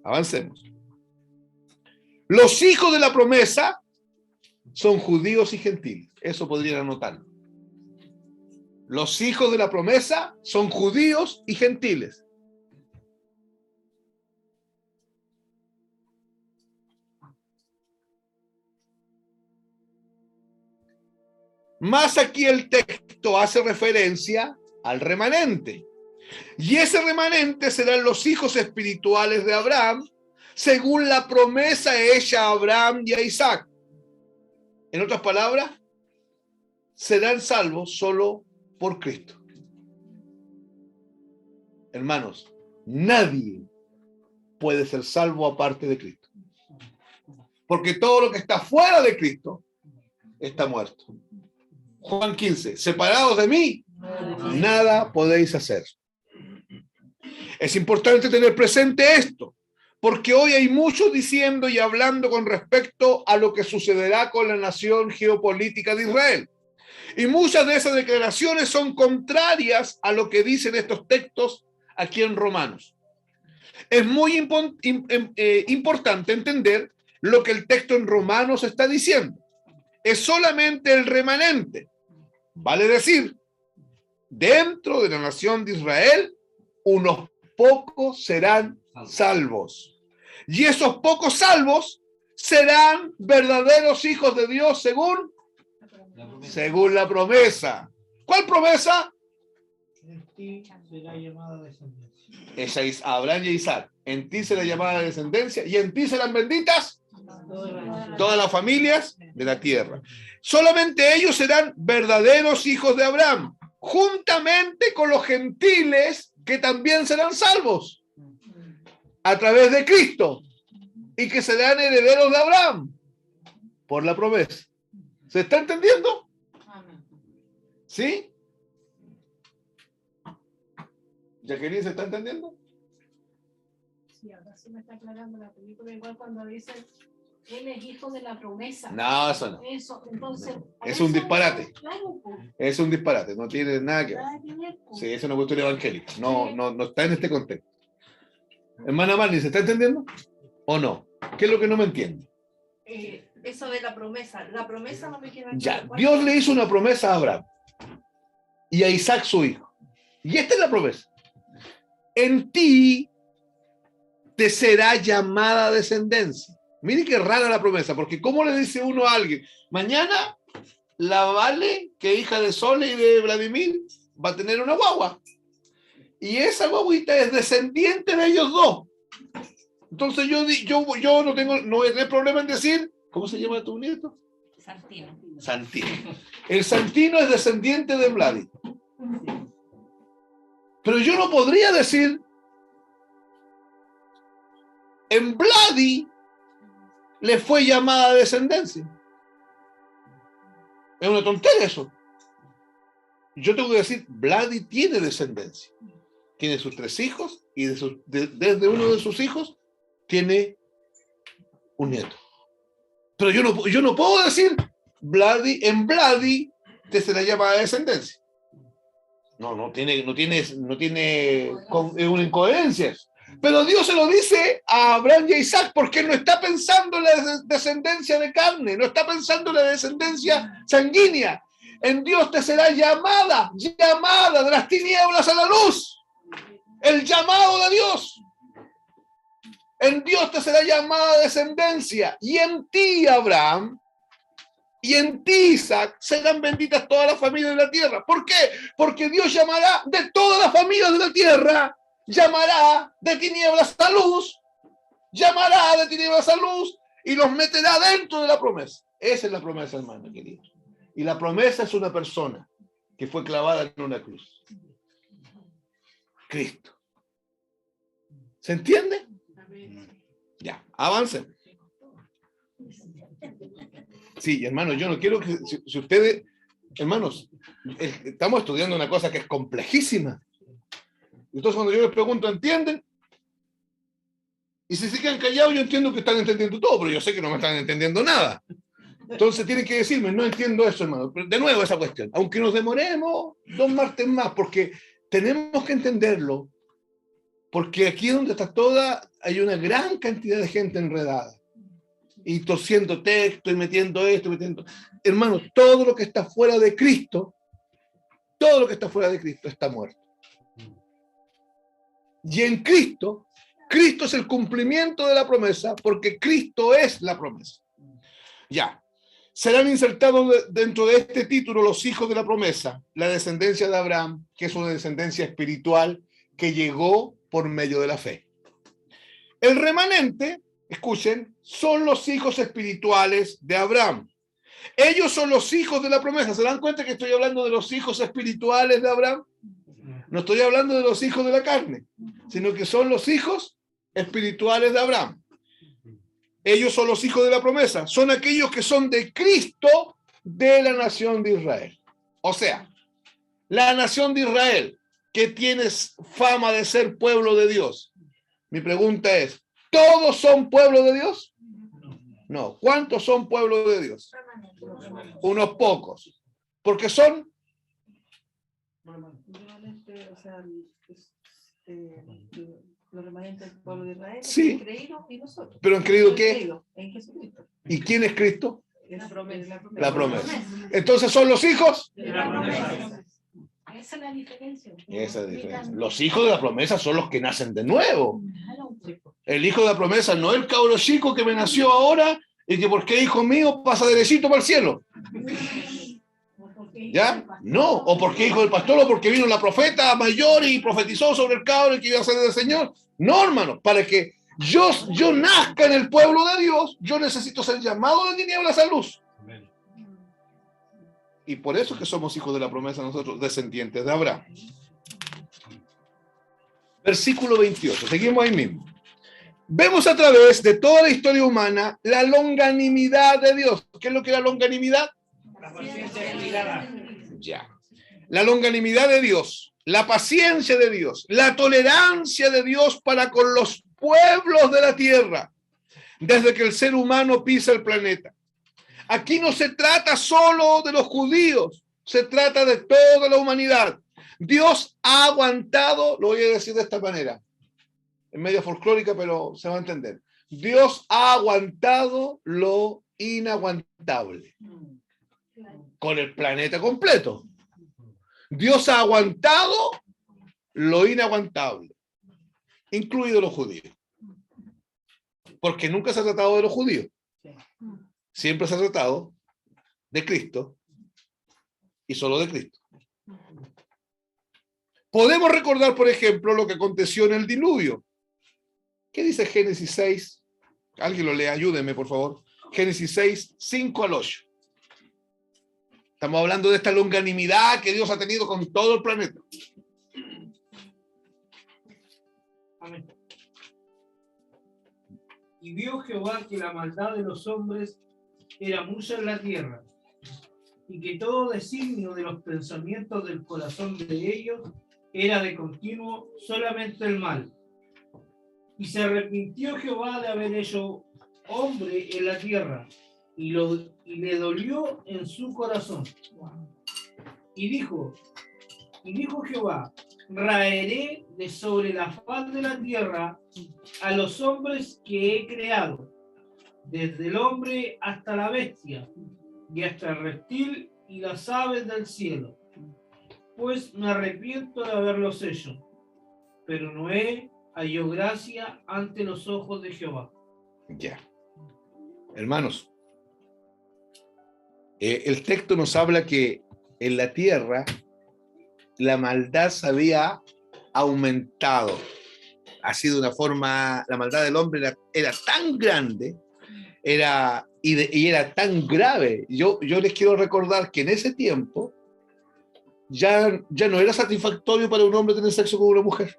S1: Avancemos. Los hijos de la promesa son judíos y gentiles. Eso podrían anotarlo. Los hijos de la promesa son judíos y gentiles. Más aquí el texto hace referencia al remanente. Y ese remanente serán los hijos espirituales de Abraham, según la promesa hecha a Abraham y a Isaac. En otras palabras, serán salvos solo por Cristo. Hermanos, nadie puede ser salvo aparte de Cristo. Porque todo lo que está fuera de Cristo está muerto. Juan 15, separados de mí, nada podéis hacer. Es importante tener presente esto, porque hoy hay muchos diciendo y hablando con respecto a lo que sucederá con la nación geopolítica de Israel. Y muchas de esas declaraciones son contrarias a lo que dicen estos textos aquí en Romanos. Es muy importante entender lo que el texto en Romanos está diciendo. Es solamente el remanente. Vale decir, dentro de la nación de Israel, unos pocos serán salvos. Y esos pocos salvos serán verdaderos hijos de Dios según la promesa. ¿Cuál promesa?
S7: En ti será llamada descendencia.
S1: Esa es Abraham y Isaac. En ti será llamada descendencia y en ti serán benditas todas las familias de la tierra. Solamente ellos serán verdaderos hijos de Abraham, juntamente con los gentiles que también serán salvos a través de Cristo y que serán herederos de Abraham por la promesa. ¿Se está entendiendo? ¿Sí? Jacqueline, ¿se está entendiendo?
S3: Sí, ahora sí me está aclarando la película, igual cuando dicen él es hijo de la promesa.
S1: No, eso no.
S3: Eso, entonces.
S1: Es un disparate.
S3: Claro, pues,
S1: Es un disparate, no tiene nada que ver.
S3: nada que ver, pues.
S1: Sí, es una cuestión evangélica. No está en este contexto. Hermana Marley, ¿se está entendiendo? ¿O no? ¿Qué es lo que no me entiende?
S8: Eso de la promesa no me queda
S1: Ya,
S8: claro.
S1: Dios le hizo una promesa a Abraham y a Isaac su hijo. Y esta es la promesa. En ti te será llamada descendencia. Mire qué rara la promesa, porque ¿cómo le dice uno a alguien? Mañana la Vale, que es hija de Sole y de Vladimir, va a tener una guagua. Y esa guaguita es descendiente de ellos dos. Entonces yo no voy a tener problema en decir, ¿cómo se llama tu nieto?
S4: Santino.
S1: Santino. El Santino es descendiente de Vladi. Pero yo no podría decir, en Vladi le fue llamada descendencia. Es una tontería eso. Yo tengo que decir, Vladi tiene descendencia. Tiene sus 3 hijos y desde uno de sus hijos tiene un nieto. Pero yo no puedo decir, en Vladi te será llamada descendencia. No tiene es una incoherencia. Pero Dios se lo dice a Abraham y a Isaac porque no está pensando en la descendencia de carne, no está pensando en la descendencia sanguínea. En Dios te será llamada de las tinieblas a la luz. El llamado de Dios. En Dios te será llamada descendencia. Y en ti, Abraham, y en ti, Isaac, serán benditas todas las familias de la tierra. ¿Por qué? Porque Dios llamará de todas las familias de la tierra, llamará de tinieblas a luz, llamará de tinieblas a luz y los meterá dentro de la promesa. Esa es la promesa, hermano querido. Y la promesa es una persona. que fue clavada en una cruz. Cristo. ¿Se entiende? Ya, avancen. Sí, hermanos, yo no quiero que, si ustedes, hermanos, estamos estudiando una cosa que es complejísima. Entonces cuando yo les pregunto, ¿entienden? Y si se quedan callados, yo entiendo que están entendiendo todo, pero yo sé que no me están entendiendo nada. Entonces tienen que decirme, no entiendo eso, hermano. Pero de nuevo esa cuestión, aunque nos demoremos 2 martes más, porque tenemos que entenderlo, porque aquí donde está toda, hay una gran cantidad de gente enredada. Y torciendo texto y metiendo esto, metiendo... Hermano, todo lo que está fuera de Cristo, todo lo que está fuera de Cristo está muerto. Y en Cristo, Cristo es el cumplimiento de la promesa, porque Cristo es la promesa. Ya. Serán insertados dentro de este título los hijos de la promesa, la descendencia de Abraham, que es una descendencia espiritual que llegó por medio de la fe. El remanente, escuchen, son los hijos espirituales de Abraham. Ellos son los hijos de la promesa. ¿Se dan cuenta que estoy hablando de los hijos espirituales de Abraham? No estoy hablando de los hijos de la carne, sino que son los hijos espirituales de Abraham. Ellos son los hijos de la promesa. Son aquellos que son de Cristo, de la nación de Israel. O sea, la nación de Israel, que tiene fama de ser pueblo de Dios. Mi pregunta es, ¿todos son pueblo de Dios? No. ¿Cuántos son pueblo de Dios? Unos pocos. Porque son...
S8: O sea, los remanentes del pueblo de Israel,
S1: sí,
S8: han creído y nosotros.
S1: ¿Pero han creído qué?
S8: En Jesucristo.
S1: ¿Y quién es Cristo?
S8: La promesa.
S1: La promesa. Entonces son los hijos.
S3: La promesa. Esa es la diferencia.
S1: Esa es la diferencia. Los hijos de la promesa son los que nacen de nuevo. El hijo de la promesa no es el cabro chico que me nació ahora y que porque es hijo mío pasa derechito para el cielo. ¿Ya? No, o porque hijo del pastor, o porque vino la profeta mayor y profetizó sobre el cabro que iba a ser del Señor. No, hermano, para que yo nazca en el pueblo de Dios, yo necesito ser llamado de tinieblas a luz. Y por eso es que somos hijos de la promesa nosotros, descendientes de Abraham. Versículo 28, seguimos ahí mismo. Vemos a través de toda la historia humana la longanimidad de Dios. ¿Qué es lo que es la longanimidad?
S7: La paciencia esperada.
S1: Ya. La longanimidad de Dios, la paciencia de Dios, la tolerancia de Dios para con los pueblos de la tierra, desde que el ser humano pisa el planeta. Aquí no se trata solo de los judíos, se trata de toda la humanidad. Dios ha aguantado, lo voy a decir de esta manera, en medio folclórica, pero se va a entender. Dios ha aguantado lo inaguantable con el planeta completo. Dios ha aguantado lo inaguantable, incluido los judíos. Porque nunca se ha tratado de los judíos. Siempre se ha tratado de Cristo y solo de Cristo. Podemos recordar, por ejemplo, lo que aconteció en el diluvio. ¿Qué dice Génesis 6? Alguien lo lea, ayúdenme, por favor. Génesis 6, 5 al 8. Estamos hablando de esta longanimidad que Dios ha tenido con todo el planeta.
S7: Amén. Y vio Jehová que la maldad de los hombres era mucha en la tierra, y que todo designio de los pensamientos del corazón de ellos era de continuo solamente el mal. Y se arrepintió Jehová de haber hecho hombre en la tierra, y le dolió en su corazón. Y dijo Jehová: raeré de sobre la faz de la tierra a los hombres que he creado, desde el hombre hasta la bestia, y hasta el reptil y las aves del cielo, pues me arrepiento de haberlos hecho. Pero Noé halló gracia ante los ojos de Jehová.
S1: Ya. Hermanos, el texto nos habla que en la tierra la maldad se había aumentado. Así de una forma, la maldad del hombre era tan grande, y era tan grave. Yo les quiero recordar que en ese tiempo ya no era satisfactorio para un hombre tener sexo con una mujer.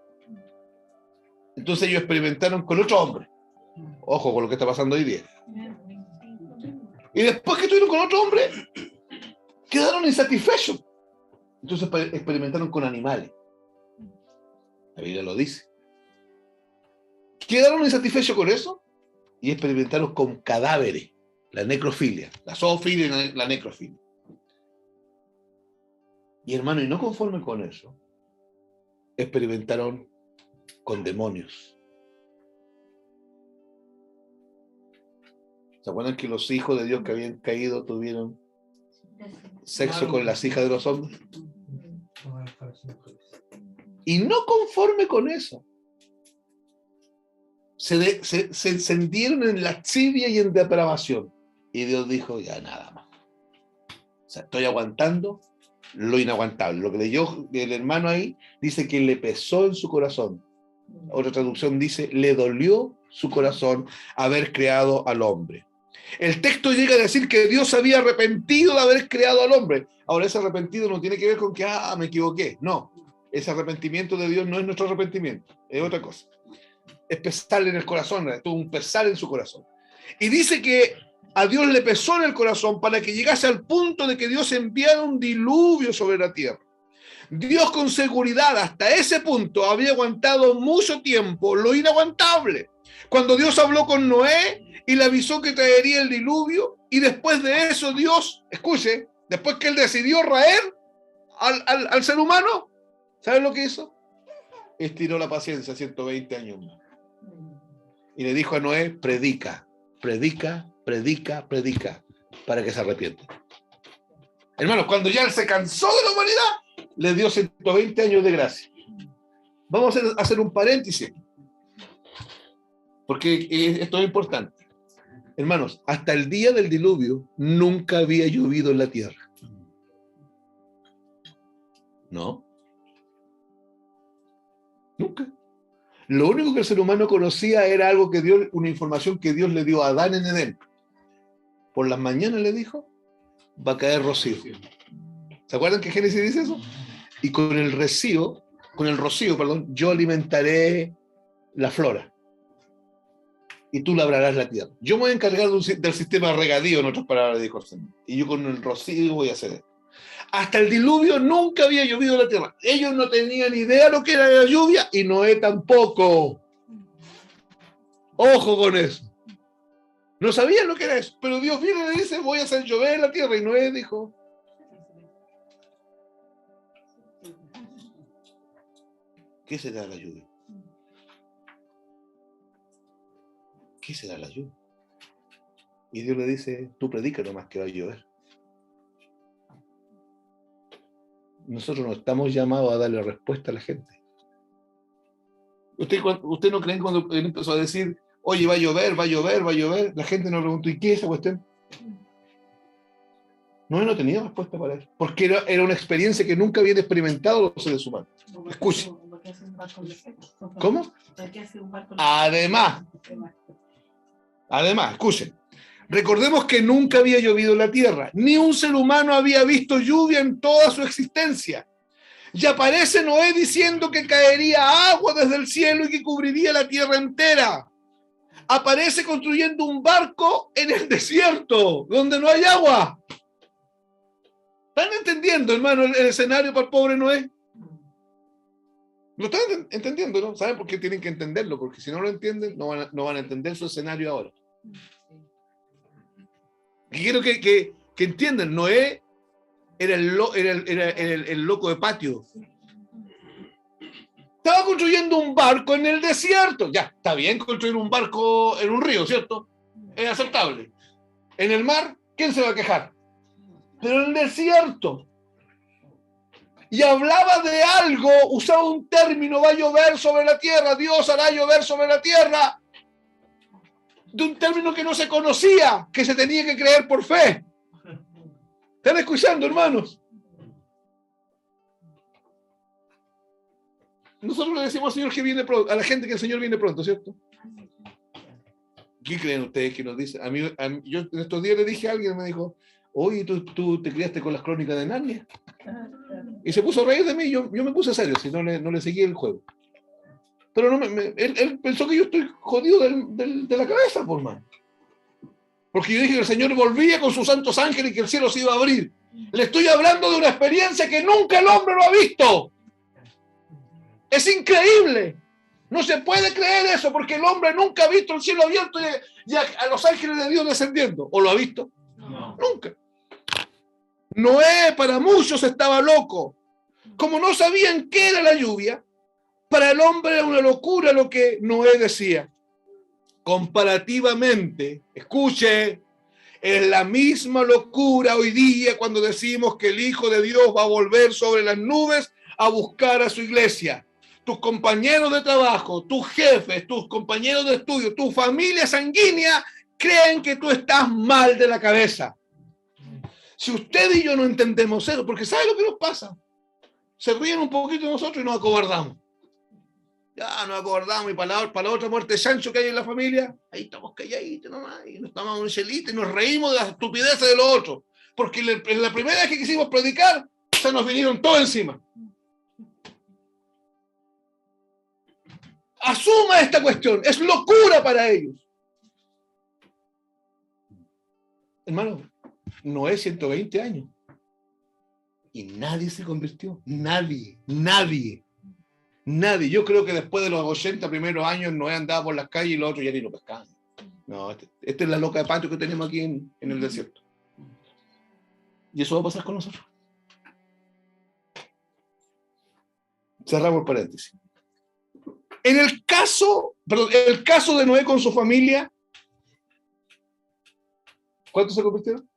S1: Entonces ellos experimentaron con otro hombre. Ojo con lo que está pasando hoy día. Y después que estuvieron con otro hombre, quedaron insatisfechos. Entonces experimentaron con animales. La Biblia lo dice. Quedaron insatisfechos con eso y experimentaron con cadáveres. La necrofilia, la zoofilia y la necrofilia. Y hermano, y no conforme con eso, experimentaron con demonios. ¿Se acuerdan que los hijos de Dios que habían caído tuvieron sexo con las hijas de los hombres? Y no conforme con eso, se encendieron en lascivia y en depravación. Y Dios dijo, ya nada más. O sea, estoy aguantando lo inaguantable. Lo que leyó el hermano ahí, dice que le pesó en su corazón. Otra traducción dice, le dolió su corazón haber creado al hombre. El texto llega a decir que Dios había arrepentido de haber creado al hombre. Ahora, ese arrepentido no tiene que ver con que, me equivoqué. No, ese arrepentimiento de Dios no es nuestro arrepentimiento, es otra cosa. Es pesar en el corazón, tuvo un pesar en su corazón. Y dice que a Dios le pesó en el corazón para que llegase al punto de que Dios enviara un diluvio sobre la tierra. Dios con seguridad hasta ese punto había aguantado mucho tiempo lo inaguantable. Cuando Dios habló con Noé y le avisó que traería el diluvio, y después de eso Dios, escuche, después que él decidió raer al ser humano, ¿saben lo que hizo? Estiró la paciencia 120 años más. Y le dijo a Noé, predica, para que se arrepienta. Hermanos, cuando ya él se cansó de la humanidad, le dio 120 años de gracia. Vamos a hacer un paréntesis, porque esto es importante. Hermanos, hasta el día del diluvio nunca había llovido en la tierra. ¿No? Nunca. Lo único que el ser humano conocía era algo que Dios, una información que Dios le dio a Adán en Edén. Por las mañanas le dijo, va a caer rocío. ¿Se acuerdan que Génesis dice eso? Y con el rocío, yo alimentaré la flora. Y tú labrarás la tierra. Yo me voy a encargar del sistema de regadío, en otras palabras, dijo el Señor. Y yo con el rocío voy a hacer esto. Hasta el diluvio nunca había llovido en la tierra. Ellos no tenían idea de lo que era la lluvia y Noé tampoco. Ojo con eso. No sabían lo que era eso. Pero Dios viene y le dice, voy a hacer llover en la tierra. Y Noé dijo, ¿qué será la lluvia? ¿Qué será la lluvia? Y Dios le dice, tú predica nomás que va a llover. Nosotros no estamos llamados a darle respuesta a la gente. ¿Usted no cree que cuando él empezó a decir, oye, va a llover, la gente nos preguntó, ¿y qué es esa cuestión? No tenía respuesta para eso, porque era una experiencia que nunca habían experimentado los seres humanos. Escuchen. ¿Cómo? Además, escuchen. Recordemos que nunca había llovido en la tierra, ni un ser humano había visto lluvia en toda su existencia. Y aparece Noé diciendo que caería agua desde el cielo y que cubriría la tierra entera. Aparece construyendo un barco en el desierto, donde no hay agua. ¿Están entendiendo, hermano, el escenario para el pobre Noé? ¿Lo están entendiendo, no? ¿Saben por qué tienen que entenderlo? Porque si no lo entienden, no van a entender su escenario ahora. Y quiero que entiendan, Noé era el loco de patio. Estaba construyendo un barco en el desierto. Ya, está bien construir un barco en un río, ¿cierto? Es aceptable. En el mar, ¿quién se va a quejar? Pero en el desierto. Y hablaba de algo, usaba un término, va a llover sobre la tierra, Dios hará llover sobre la tierra. De un término que no se conocía, que se tenía que creer por fe. ¿Están escuchando, hermanos? Nosotros le decimos al Señor que viene pronto, a la gente que el Señor viene pronto, ¿cierto? ¿Qué creen ustedes que nos dice? Yo en estos días le dije a alguien, me dijo, oye, ¿tú te criaste con las crónicas de Narnia? Y se puso a reír de mí, yo me puse serio, si no le seguí el juego. Pero no él pensó que yo estoy jodido de la cabeza, por más. Porque yo dije que el Señor volvía con sus santos ángeles y que el cielo se iba a abrir. Le estoy hablando de una experiencia que nunca el hombre lo ha visto. Es increíble. No se puede creer eso, porque el hombre nunca ha visto el cielo abierto y a los ángeles de Dios descendiendo. ¿O lo ha visto?
S6: No.
S1: Nunca. Noé para muchos estaba loco. Como no sabían qué era la lluvia, para el hombre era una locura lo que Noé decía. Comparativamente, escuche, es la misma locura hoy día cuando decimos que el Hijo de Dios va a volver sobre las nubes a buscar a su iglesia. Tus compañeros de trabajo, tus jefes, tus compañeros de estudio, tu familia sanguínea creen que tú estás mal de la cabeza. Si usted y yo no entendemos eso, porque ¿sabe lo que nos pasa? Se ríen un poquito de nosotros y nos acobardamos. Ya nos acobardamos y para la otra muerte de Sancho que hay en la familia, ahí estamos calladitos nomás y nos tomamos un chelito y nos reímos de las estupideces de los otros. Porque en la primera vez que quisimos predicar, se nos vinieron todos encima. Asuma esta cuestión, es locura para ellos. Hermano, Noé 120 años. Y nadie se convirtió. Nadie. Yo creo que después de los 80 primeros años Noé andaba por las calles y los otros ya ni lo pescaban. No, esta es la loca de patio que tenemos aquí en el desierto. Y eso va a pasar con nosotros. Cerramos el paréntesis. En el caso de Noé con su familia, ¿cuántos se convirtieron?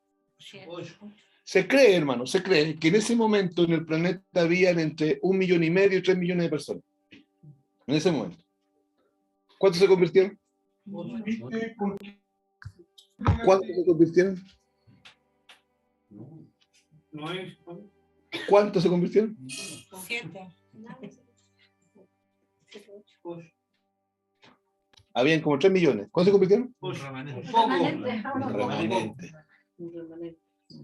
S7: 8.
S1: Se cree, hermano, que en ese momento en el planeta habían entre 1,5 millones y 3 millones de personas. En ese momento. ¿Cuántos se convirtieron? ¿Cuántos se convirtieron?
S7: No es.
S1: ¿Cuántos se convirtieron?
S2: 7.
S1: Habían como 3 millones. ¿Cuántos se convirtieron?
S3: Remanente.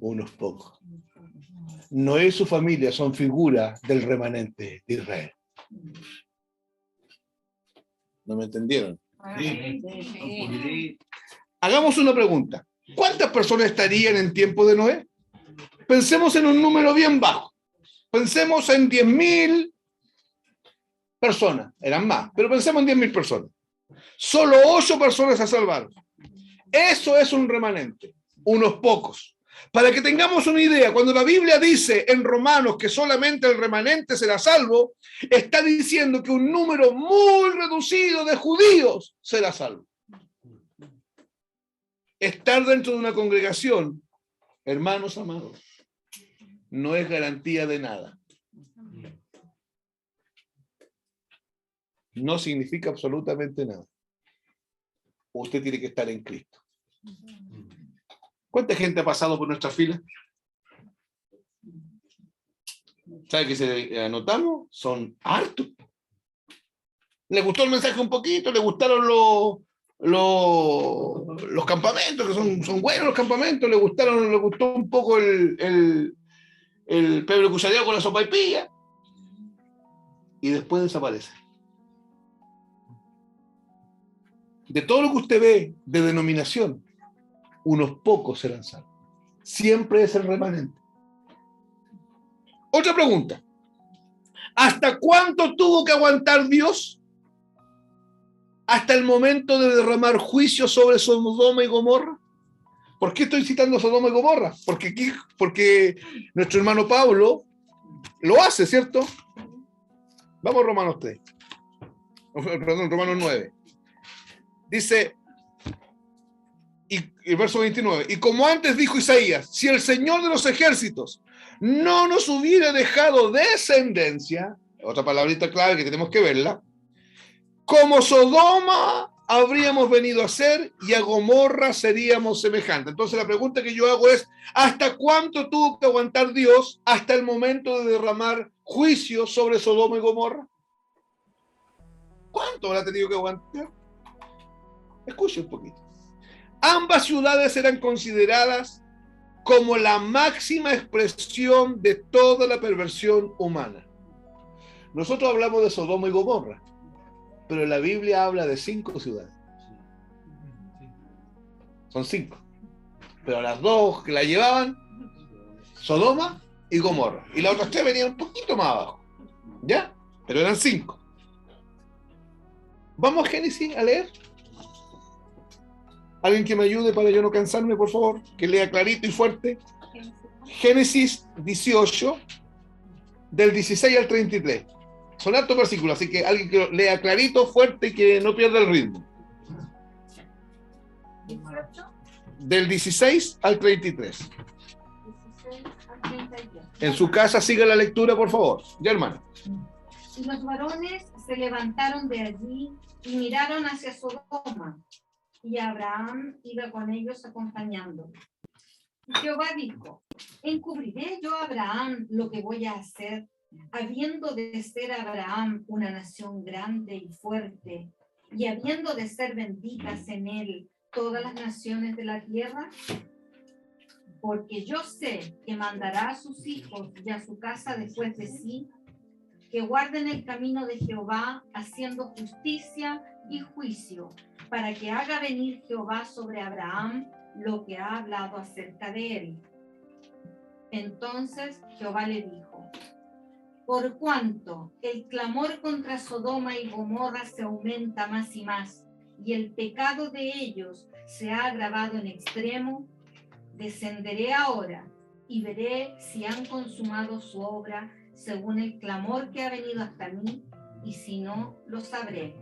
S1: Unos pocos. Noé y su familia son figuras del remanente de Israel. ¿No me entendieron?
S7: Sí.
S1: Hagamos una pregunta. ¿Cuántas personas estarían en tiempo de Noé? Pensemos en un número bien bajo. Pensemos en 10.000 personas. Eran más, pero pensemos en 10.000 personas. Solo 8 personas se salvaron. Eso es un remanente. Unos pocos. Para que tengamos una idea, cuando la Biblia dice en Romanos que solamente el remanente será salvo, está diciendo que un número muy reducido de judíos será salvo. Estar dentro de una congregación, hermanos amados, no es garantía de nada. No significa absolutamente nada. Usted tiene que estar en Cristo. ¿Cuánta gente ha pasado por nuestra fila? ¿Sabe que si anotamos? Son hartos. ¿Le gustó el mensaje un poquito? ¿Le gustaron los campamentos? Que son buenos los campamentos. ¿Le gustó un poco el pebre cuchareado con la sopaipilla? Y después desaparece. De todo lo que usted ve de denominación, unos pocos serán salvos. Siempre es el remanente. Otra pregunta. ¿Hasta cuánto tuvo que aguantar Dios? ¿Hasta el momento de derramar juicio sobre Sodoma y Gomorra? ¿Por qué estoy citando Sodoma y Gomorra? Porque nuestro hermano Pablo lo hace, ¿cierto? Vamos a Romanos 3. Perdón, Romanos 9. Dice, y el verso 29, y como antes dijo Isaías, si el Señor de los ejércitos no nos hubiera dejado descendencia, otra palabrita clave que tenemos que verla, como Sodoma habríamos venido a ser y a Gomorra seríamos semejantes. Entonces la pregunta que yo hago es, ¿hasta cuánto tuvo que aguantar Dios hasta el momento de derramar juicio sobre Sodoma y Gomorra? ¿Cuánto habrá tenido que aguantar? Escuche un poquito. Ambas ciudades eran consideradas como la máxima expresión de toda la perversión humana. Nosotros hablamos de Sodoma y Gomorra, pero la Biblia habla de 5 ciudades. Son 5. Pero las 2 que la llevaban, Sodoma y Gomorra. Y las otras 3 venían un poquito más abajo. ¿Ya? Pero eran 5. Vamos a Génesis a leer. Alguien que me ayude para yo no cansarme, por favor. Que lea clarito y fuerte. Génesis 18, del 16 al 33. Son hartos versículos, así que alguien que lea clarito, fuerte y que no pierda el ritmo.
S5: 18,
S1: Del 16 al 33.
S5: 16 al 32.
S1: En su casa siga la lectura, por favor. Ya, hermano.
S5: Y los varones se levantaron de allí y miraron hacia Sodoma, y Abraham iba con ellos acompañando. Y Jehová dijo: ¿encubriré yo a Abraham lo que voy a hacer, habiendo de ser Abraham una nación grande y fuerte, y habiendo de ser benditas en él todas las naciones de la tierra? Porque yo sé que mandará a sus hijos y a su casa después de sí, que guarden el camino de Jehová, haciendo justicia y juicio, para que haga venir Jehová sobre Abraham lo que ha hablado acerca de él. Entonces Jehová le dijo: por cuanto el clamor contra Sodoma y Gomorra se aumenta más y más, y el pecado de ellos se ha agravado en extremo, descenderé ahora y veré si han consumado su obra según el clamor que ha venido hasta mí, y si no, lo sabré.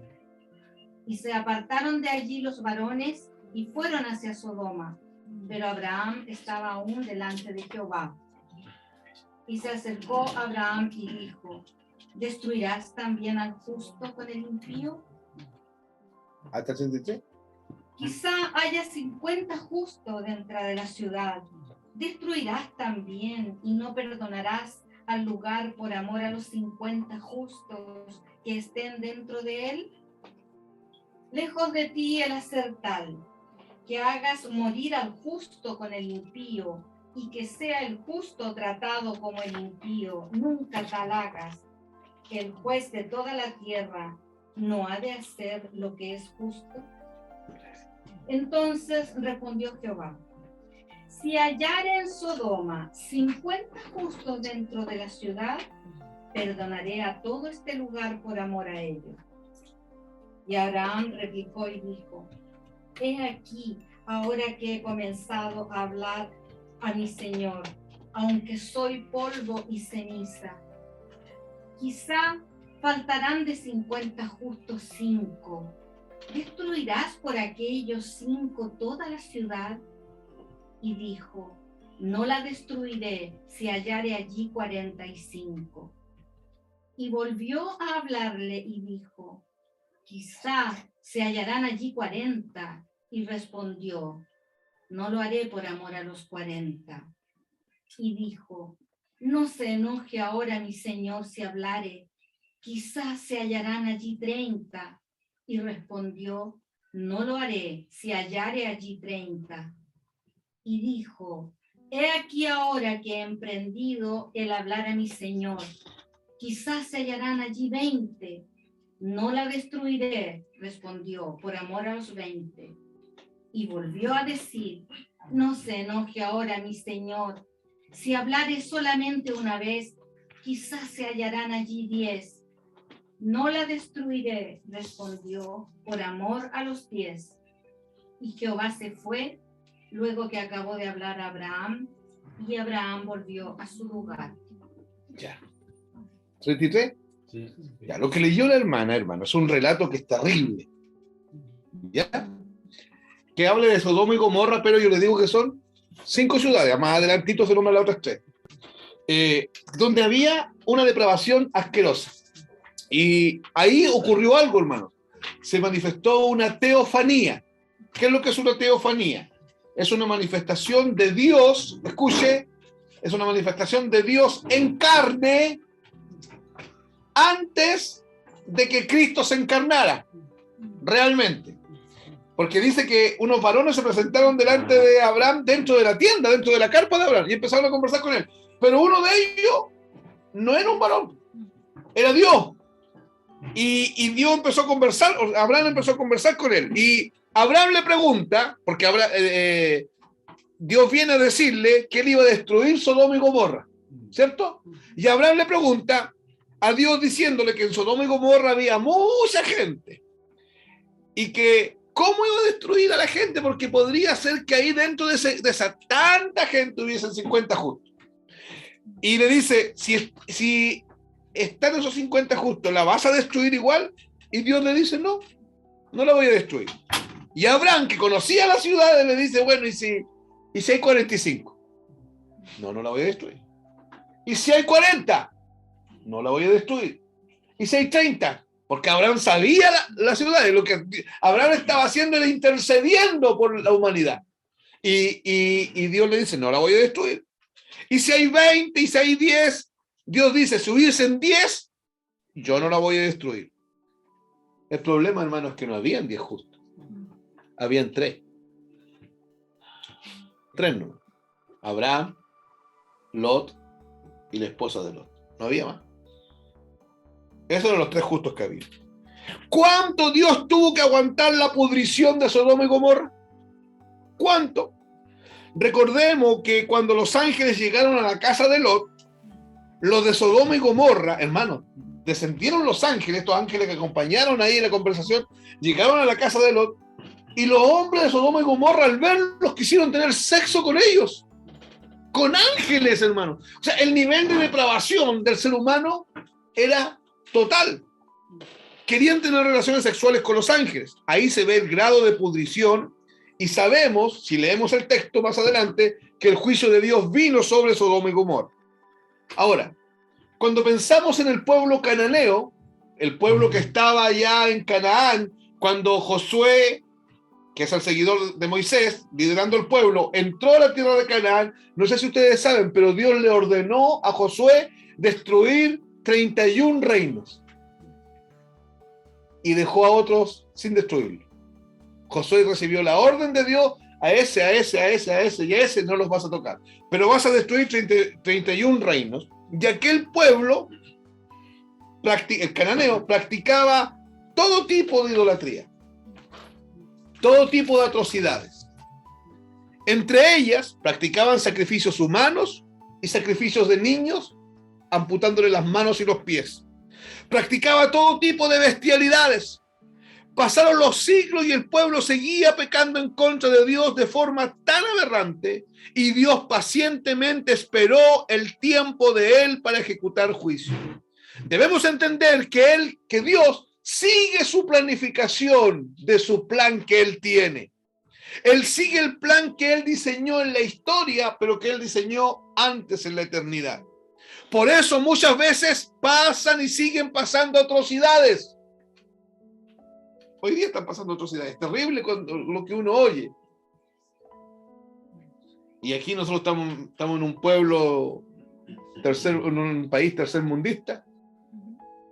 S5: Y se apartaron de allí los varones y fueron hacia Sodoma, pero Abraham estaba aún delante de Jehová. Y se acercó Abraham y dijo: ¿destruirás también al justo con el impío?
S1: ¿Hasta el 33?
S5: Quizá haya 50 justos dentro de la ciudad. ¿Destruirás también y no perdonarás al lugar por amor a los 50 justos que estén dentro de él? Lejos de ti el hacer tal, que hagas morir al justo con el impío, y que sea el justo tratado como el impío, nunca tal hagas. El juez de toda la tierra no ha de hacer lo que es justo. Entonces respondió Jehová: si hallare en Sodoma 50 justos dentro de la ciudad, perdonaré a todo este lugar por amor a ellos. Y Abraham replicó y dijo: he aquí, ahora que he comenzado a hablar a mi Señor, aunque soy polvo y ceniza, quizá faltarán de 50 justos 5. ¿Destruirás por aquellos 5 toda la ciudad? Y dijo: no la destruiré si hallare allí 45. Y volvió a hablarle y dijo: quizá se hallarán allí 40. Y respondió: no lo haré por amor a los 40. Y dijo: no se enoje ahora mi señor si hablare, quizás se hallarán allí 30. Y respondió: no lo haré si hallare allí 30. Y dijo: he aquí ahora que he emprendido el hablar a mi señor, quizás se hallarán allí 20. No la destruiré, respondió, por amor a los 20. Y volvió a decir: no se enoje ahora mi señor, si hablare solamente una vez, quizás se hallarán allí 10. No la destruiré, respondió, por amor a los 10. Y Jehová se fue, luego que acabó de hablar a Abraham, y Abraham volvió a su lugar.
S1: Ya. ¿33?
S6: Sí.
S1: Ya, lo que leyó la hermana, hermano, es un relato que es terrible. ¿Ya? Que habla de Sodoma y Gomorra, pero yo les digo que son 5 ciudades, más adelantito se nombran las otras 3, donde había una depravación asquerosa. Y ahí ocurrió algo, hermano. Se manifestó una teofanía. ¿Qué es lo que es una teofanía? Es una manifestación de Dios, escuche, es una manifestación de Dios en carne antes de que Cristo se encarnara, realmente. Porque dice que unos varones se presentaron delante de Abraham dentro de la tienda, dentro de la carpa de Abraham, y empezaron a conversar con él. Pero uno de ellos no era un varón, era Dios. Y Dios empezó a conversar, Abraham empezó a conversar con él. Y Abraham le pregunta, porque Dios viene a decirle que él iba a destruir Sodoma y Gomorra, ¿cierto? Y Abraham le pregunta a Dios diciéndole que en Sodoma y Gomorra había mucha gente y que cómo iba a destruir a la gente, porque podría ser que ahí dentro de esa tanta gente hubiesen 50 justos. Y le dice, si están esos 50 justos, ¿la vas a destruir igual? Y Dios le dice, no la voy a destruir. Y Abraham, que conocía la ciudad, le dice, bueno, ¿y si hay 45? No la voy a destruir. ¿Y si hay 40? No la voy a destruir. ¿Y si hay 30? Porque Abraham sabía la ciudad, lo que Abraham estaba haciendo era intercediendo por la humanidad. Y Dios le dice, no la voy a destruir. Y si hay 20, y si hay 10, Dios dice, si hubiesen 10, yo no la voy a destruir. El problema, hermano, es que no habían 10 justos. Habían 3. 3 no. Abraham, Lot y la esposa de Lot. No había más. Esos eran los 3 justos que había. ¿Cuánto Dios tuvo que aguantar la pudrición de Sodoma y Gomorra? ¿Cuánto? Recordemos que cuando los ángeles llegaron a la casa de Lot, los de Sodoma y Gomorra, hermano, descendieron los ángeles, estos ángeles que acompañaron ahí en la conversación, llegaron a la casa de Lot, y los hombres de Sodoma y Gomorra, al verlos, quisieron tener sexo con ellos. Con ángeles, hermano. O sea, el nivel de depravación del ser humano era total. Querían tener relaciones sexuales con los ángeles. Ahí se ve el grado de pudrición y sabemos, si leemos el texto más adelante, que el juicio de Dios vino sobre Sodoma y Gomorra. Ahora, cuando pensamos en el pueblo cananeo, el pueblo que estaba allá en Canaán, cuando Josué, que es el seguidor de Moisés, liderando el pueblo, entró a la tierra de Canaán, no sé si ustedes saben, pero Dios le ordenó a Josué destruir 31 reinos y dejó a otros sin destruirlo. Josué recibió la orden de Dios, a ese y a ese no los vas a tocar, pero vas a destruir 31 reinos. Y aquel pueblo, el cananeo, practicaba todo tipo de idolatría, todo tipo de atrocidades. Entre ellas, practicaban sacrificios humanos y sacrificios de niños, amputándole las manos y los pies. Practicaba todo tipo de bestialidades. Pasaron los siglos y el pueblo seguía pecando en contra de Dios de forma tan aberrante, y Dios pacientemente esperó el tiempo de él para ejecutar juicio. Debemos entender que Dios sigue su planificación de su plan que él tiene. Él sigue el plan que él diseñó en la historia, pero que él diseñó antes en la eternidad. Por eso muchas veces pasan y siguen pasando atrocidades. Hoy día están pasando atrocidades. Terrible lo que uno oye. Y aquí nosotros estamos en un pueblo en un país tercermundista.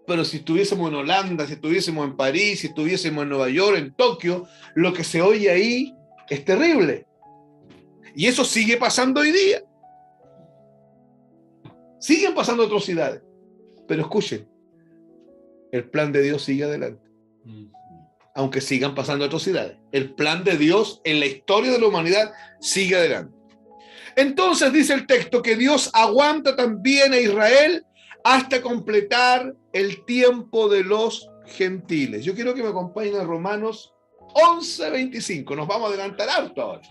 S1: Pero si estuviésemos en Holanda, si estuviésemos en París, si estuviésemos en Nueva York, en Tokio, lo que se oye ahí es terrible. Y eso sigue pasando hoy día. Siguen pasando atrocidades. Pero escuchen, el plan de Dios sigue adelante. Aunque sigan pasando atrocidades. El plan de Dios en la historia de la humanidad sigue adelante. Entonces dice el texto que Dios aguanta también a Israel hasta completar el tiempo de los gentiles. Yo quiero que me acompañen a Romanos 11:25. Nos vamos a adelantar harto ahora.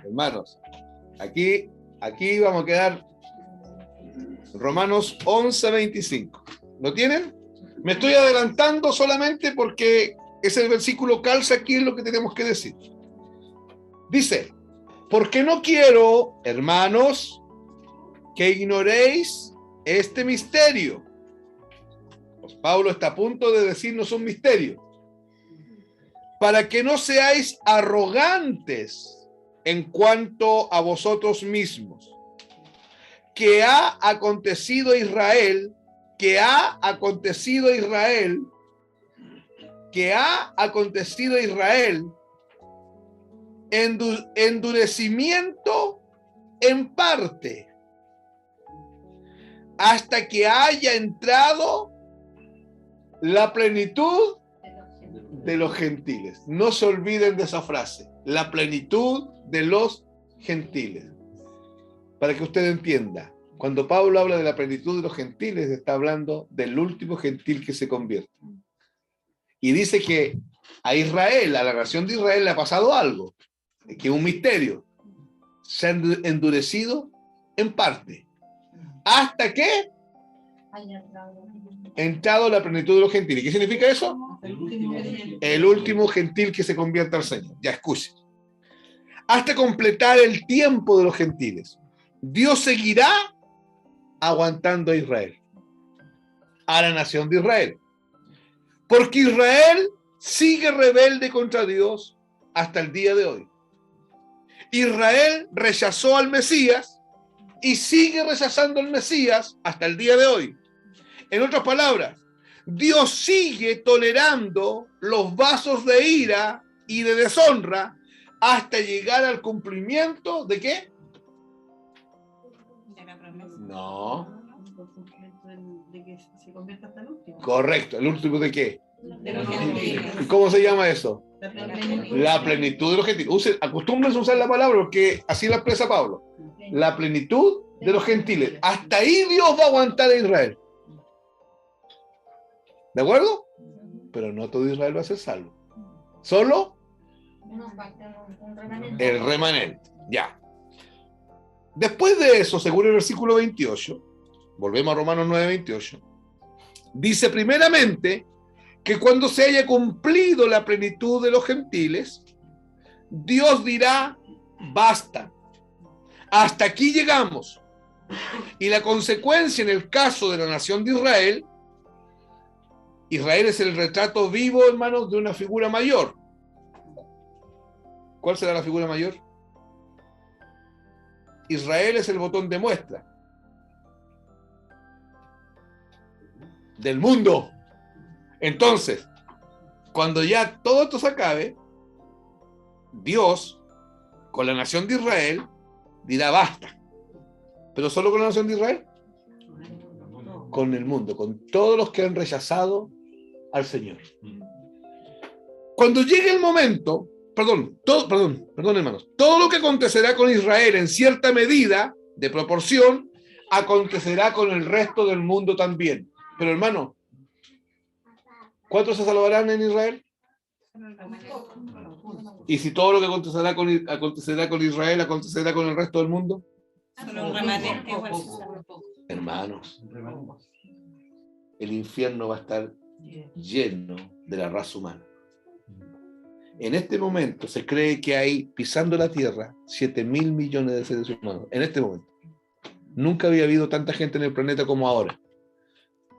S1: Hermanos, aquí vamos a quedar. Romanos 11:25. ¿Lo tienen? Me estoy adelantando solamente porque ese versículo calza aquí en lo que tenemos que decir. Dice, porque no quiero, hermanos, que ignoréis este misterio. Pues Pablo está a punto de decirnos un misterio. Para que no seáis arrogantes en cuanto a vosotros mismos, que ha acontecido a Israel, que ha acontecido a Israel, que ha acontecido a Israel, endurecimiento en parte, hasta que haya entrado la plenitud de los gentiles. No se olviden de esa frase, la plenitud de los gentiles. Para que usted entienda, cuando Pablo habla de la plenitud de los gentiles, está hablando del último gentil que se convierte. Y dice que a Israel, a la nación de Israel, le ha pasado algo, que es un misterio. Se ha endurecido en parte. ¿Hasta que ha entrado la plenitud de los gentiles? ¿Qué significa eso? El último gentil que se convierta al Señor. Ya escuchen. Hasta completar el tiempo de los gentiles. Dios seguirá aguantando a Israel, a la nación de Israel. Porque Israel sigue rebelde contra Dios hasta el día de hoy. Israel rechazó al Mesías y sigue rechazando al Mesías hasta el día de hoy. En otras palabras, Dios sigue tolerando los vasos de ira y de deshonra hasta llegar al cumplimiento ¿de qué?
S2: De la promesa.
S1: No.
S3: De que se convierta hasta el último.
S1: Correcto. ¿El último de qué?
S2: De los gentiles.
S1: ¿Y cómo se llama eso?
S3: La plenitud.
S1: La plenitud de los gentiles. Acostúmbrense a usar la palabra porque así la expresa Pablo. La plenitud de los gentiles. Hasta ahí Dios va a aguantar a Israel. ¿De acuerdo? Pero no todo Israel va a ser salvo. Solo el remanente. Ya. Después de eso, según el versículo 28, volvemos a Romanos 9:28, dice primeramente que cuando se haya cumplido la plenitud de los gentiles, Dios dirá, basta, hasta aquí llegamos. Y la consecuencia en el caso de la nación de Israel, Israel es el retrato vivo, hermanos, de una figura mayor. ¿Cuál será la figura mayor? Israel es el botón de muestra del mundo. Entonces, cuando ya todo esto se acabe, Dios, con la nación de Israel, dirá basta. ¿Pero solo con la nación de Israel? Con el mundo, con todos los que han rechazado al Señor. Cuando llegue el momento, perdón, hermanos, todo lo que acontecerá con Israel en cierta medida, de proporción, acontecerá con el resto del mundo también. Pero hermano, ¿cuántos se salvarán en Israel? ¿Y si todo lo que acontecerá con Israel acontecerá con el resto del mundo?
S2: Solo un remanente igual.
S1: Hermanos, el infierno va a estar lleno de la raza humana. En este momento se cree que hay, pisando la tierra, 7.000 millones de seres humanos. En este momento. Nunca había habido tanta gente en el planeta como ahora.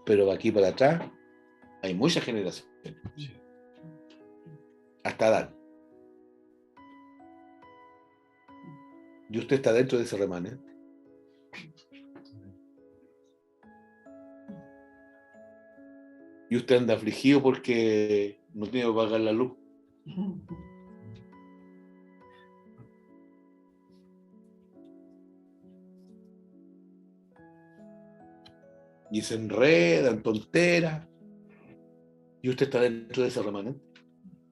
S1: Pero de aquí para atrás hay muchas generaciones. Hasta Adán. ¿Y usted está dentro de ese remanente? ¿Y usted anda afligido porque no tiene que pagar la luz? Y se enreda en tonteras. ¿Y usted está dentro de ese remanente?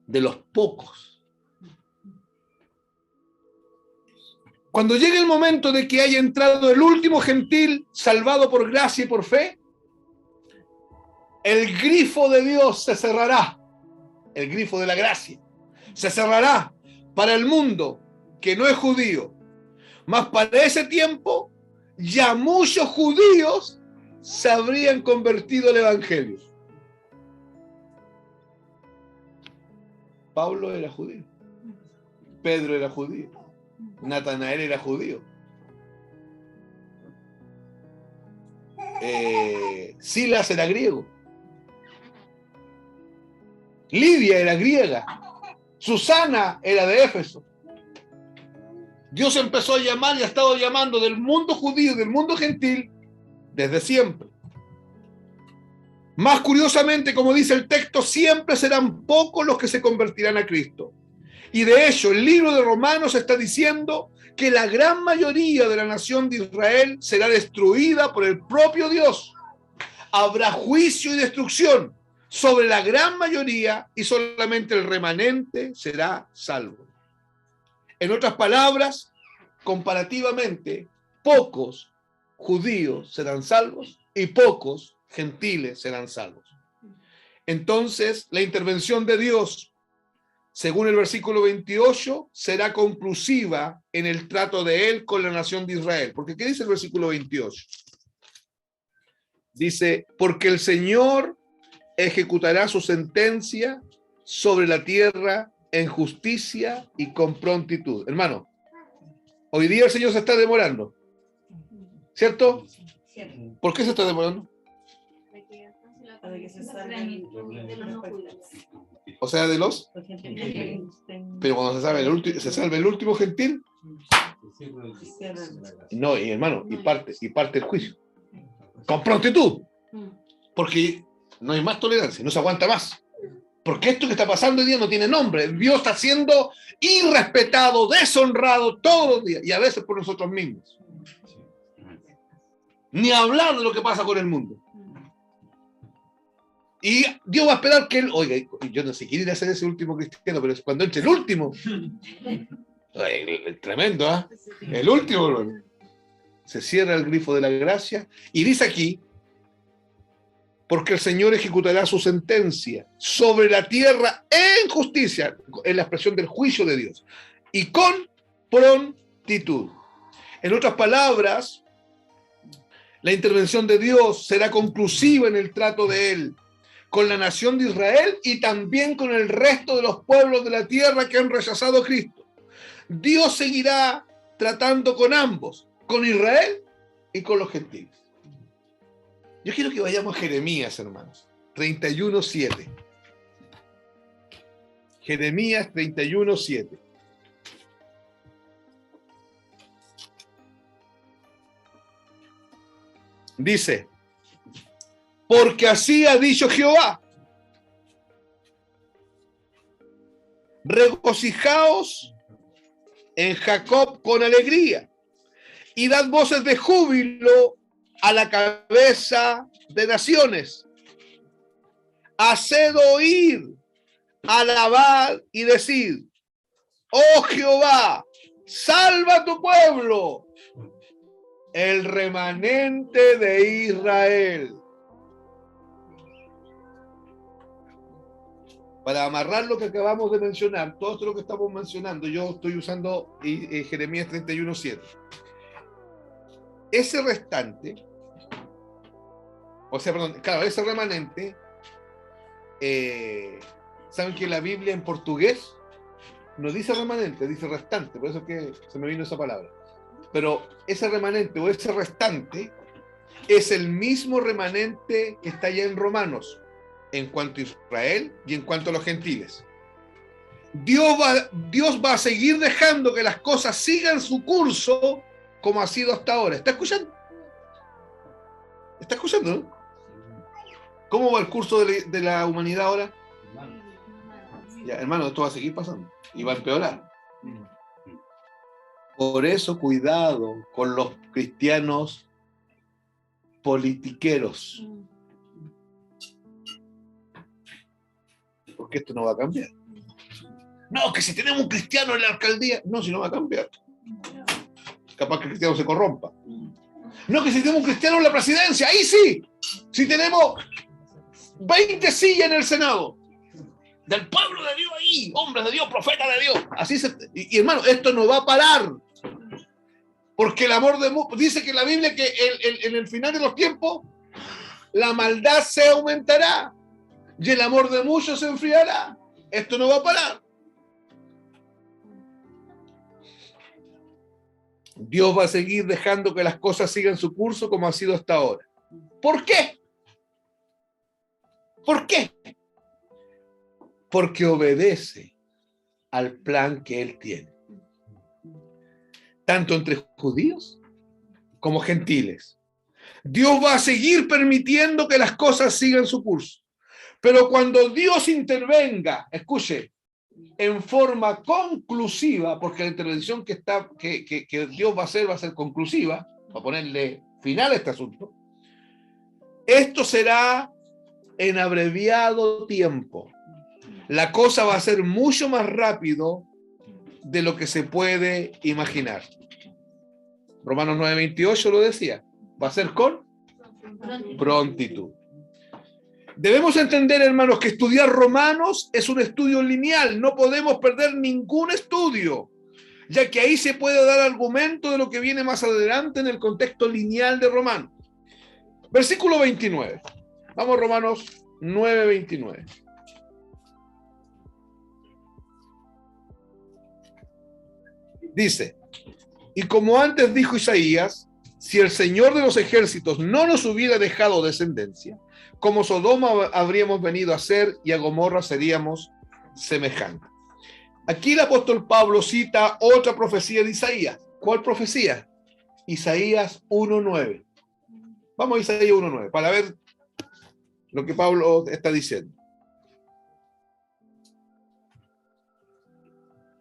S1: De los pocos. Cuando llegue el momento de que haya entrado el último gentil salvado por gracia y por fe, el grifo de Dios se cerrará. El grifo de la gracia se cerrará para el mundo que no es judío. Mas para ese tiempo ya muchos judíos se habrían convertido al evangelio. Pablo era judío. Pedro era judío. Natanael era judío. Silas era griego. Lidia era griega. Susana era de Éfeso. Dios empezó a llamar y ha estado llamando del mundo judío y del mundo gentil desde siempre. Más curiosamente, como dice el texto, siempre serán pocos los que se convertirán a Cristo. Y de hecho, el libro de Romanos está diciendo que la gran mayoría de la nación de Israel será destruida por el propio Dios. Habrá juicio y destrucción sobre la gran mayoría y solamente el remanente será salvo. En otras palabras, comparativamente, pocos judíos serán salvos y pocos gentiles serán salvos. Entonces, la intervención de Dios, según el versículo 28, será conclusiva en el trato de él con la nación de Israel. Porque ¿qué dice el versículo 28? Dice, porque el Señor ejecutará su sentencia sobre la tierra en justicia y con prontitud. Hermano, hoy día el Señor se está demorando, ¿cierto? ¿Por qué se está demorando?
S8: Para que se salgan
S1: O sea, de los... Pero cuando se salve el último gentil, no, y hermano, y parte el juicio. Con prontitud. Porque no hay más tolerancia, no se aguanta más. Porque esto que está pasando hoy día no tiene nombre. Dios está siendo irrespetado, deshonrado todos los días, y a veces por nosotros mismos. Ni hablar de lo que pasa con el mundo. Y Dios va a esperar que él, oiga, yo no sé, quiero ir a ser ese último cristiano, pero es cuando entre el último. Tremendo, ¿ah? El último. Se cierra el grifo de la gracia y dice aquí, porque el Señor ejecutará su sentencia sobre la tierra en justicia, en la expresión del juicio de Dios, y con prontitud. En otras palabras, la intervención de Dios será conclusiva en el trato de él con la nación de Israel y también con el resto de los pueblos de la tierra que han rechazado a Cristo. Dios seguirá tratando con ambos, con Israel y con los gentiles. Yo quiero que vayamos a Jeremías, hermanos, 31:7. Jeremías 31:7. Dice, porque así ha dicho Jehová, regocijaos en Jacob con alegría y dad voces de júbilo a la cabeza de naciones. Haced oír, alabad y decid, oh Jehová, salva a tu pueblo, el remanente de Israel. Para amarrar lo que acabamos de mencionar, todo esto lo que estamos mencionando, yo estoy usando Jeremías 31:7. Ese restante, ese remanente, ¿saben que la Biblia en portugués no dice remanente, dice restante? Por eso es que se me vino esa palabra. Pero ese remanente o ese restante es el mismo remanente que está allá en Romanos, en cuanto a Israel y en cuanto a los gentiles. Dios va a seguir dejando que las cosas sigan su curso como ha sido hasta ahora. ¿Está escuchando? ¿Está escuchando, no? ¿Cómo va el curso de la humanidad ahora? Ya, hermano, esto va a seguir pasando y va a empeorar. Por eso, cuidado con los cristianos politiqueros. Porque esto no va a cambiar. No, que si tenemos un cristiano en la alcaldía, no, si no va a cambiar. Capaz que el cristiano se corrompa. No, que si tenemos un cristiano en la presidencia, ahí sí. Si tenemos 20 sillas en el Senado, del pueblo de Dios ahí, hombres de Dios, profetas de Dios. Así y hermano, esto no va a parar. Porque el amor de dice que la Biblia que en el final de los tiempos la maldad se aumentará y el amor de muchos se enfriará. Esto no va a parar. Dios va a seguir dejando que las cosas sigan su curso como ha sido hasta ahora. ¿Por qué? ¿Por qué? Porque obedece al plan que Él tiene. tanto entre judíos como gentiles. Dios va a seguir permitiendo que las cosas sigan su curso. Pero cuando Dios intervenga, escuche, en forma conclusiva, porque la intervención que Dios va a ser conclusiva, va a ponerle final a este asunto, esto será en abreviado tiempo. La cosa va a ser mucho más rápido de lo que se puede imaginar. Romanos 9:28 lo decía, va a ser con prontitud. Debemos entender, hermanos, que estudiar Romanos es un estudio lineal. No podemos perder ningún estudio, ya que ahí se puede dar argumento de lo que viene más adelante en el contexto lineal de Romanos. Versículo 29. Vamos, Romanos 9:29. Dice, y como antes dijo Isaías, si el Señor de los ejércitos no nos hubiera dejado descendencia, como Sodoma habríamos venido a ser y a Gomorra seríamos semejantes. Aquí el apóstol Pablo cita otra profecía de Isaías. ¿Cuál profecía? Isaías 1:9. Vamos a Isaías 1:9 para ver lo que Pablo está diciendo.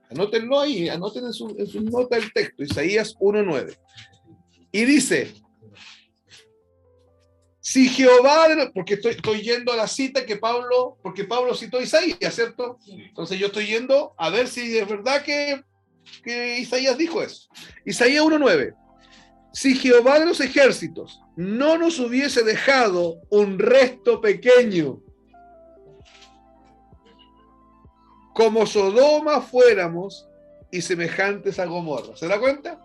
S1: Anótenlo ahí, anoten en su nota el texto, Isaías 1:9. Y dice, si Jehová, porque estoy yendo a la cita porque Pablo citó a Isaías, ¿cierto? Entonces yo estoy yendo a ver si es verdad que Isaías dijo eso. Isaías 1:9. Si Jehová de los ejércitos no nos hubiese dejado un resto pequeño, como Sodoma fuéramos y semejantes a Gomorra. ¿Se da cuenta?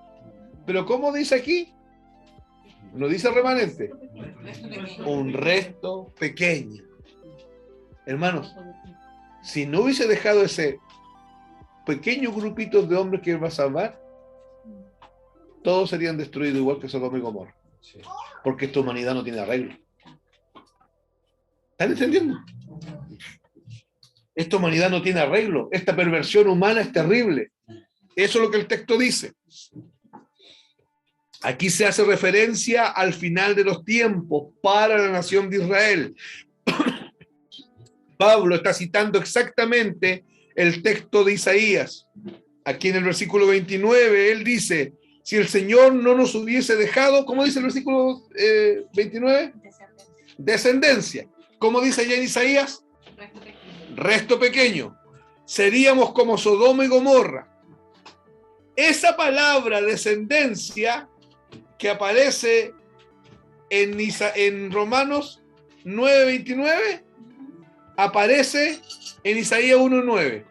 S1: Pero ¿cómo dice aquí? No dice remanente. Un resto pequeño. Hermanos, si no hubiese dejado ese pequeño grupito de hombres que él va a salvar, todos serían destruidos igual que Sodoma y Gomorra. Porque esta humanidad no tiene arreglo. ¿Están entendiendo? Esta humanidad no tiene arreglo. Esta perversión humana es terrible. Eso es lo que el texto dice. Aquí se hace referencia al final de los tiempos para la nación de Israel. Pablo está citando exactamente el texto de Isaías. Aquí en el versículo 29, él dice, si el Señor no nos hubiese dejado, ¿cómo dice el versículo 29? Descendencia. ¿Cómo dice allá en Isaías? Resto pequeño. Seríamos como Sodoma y Gomorra. Esa palabra descendencia que aparece en Romanos 9:29 aparece en Isaías 1:9.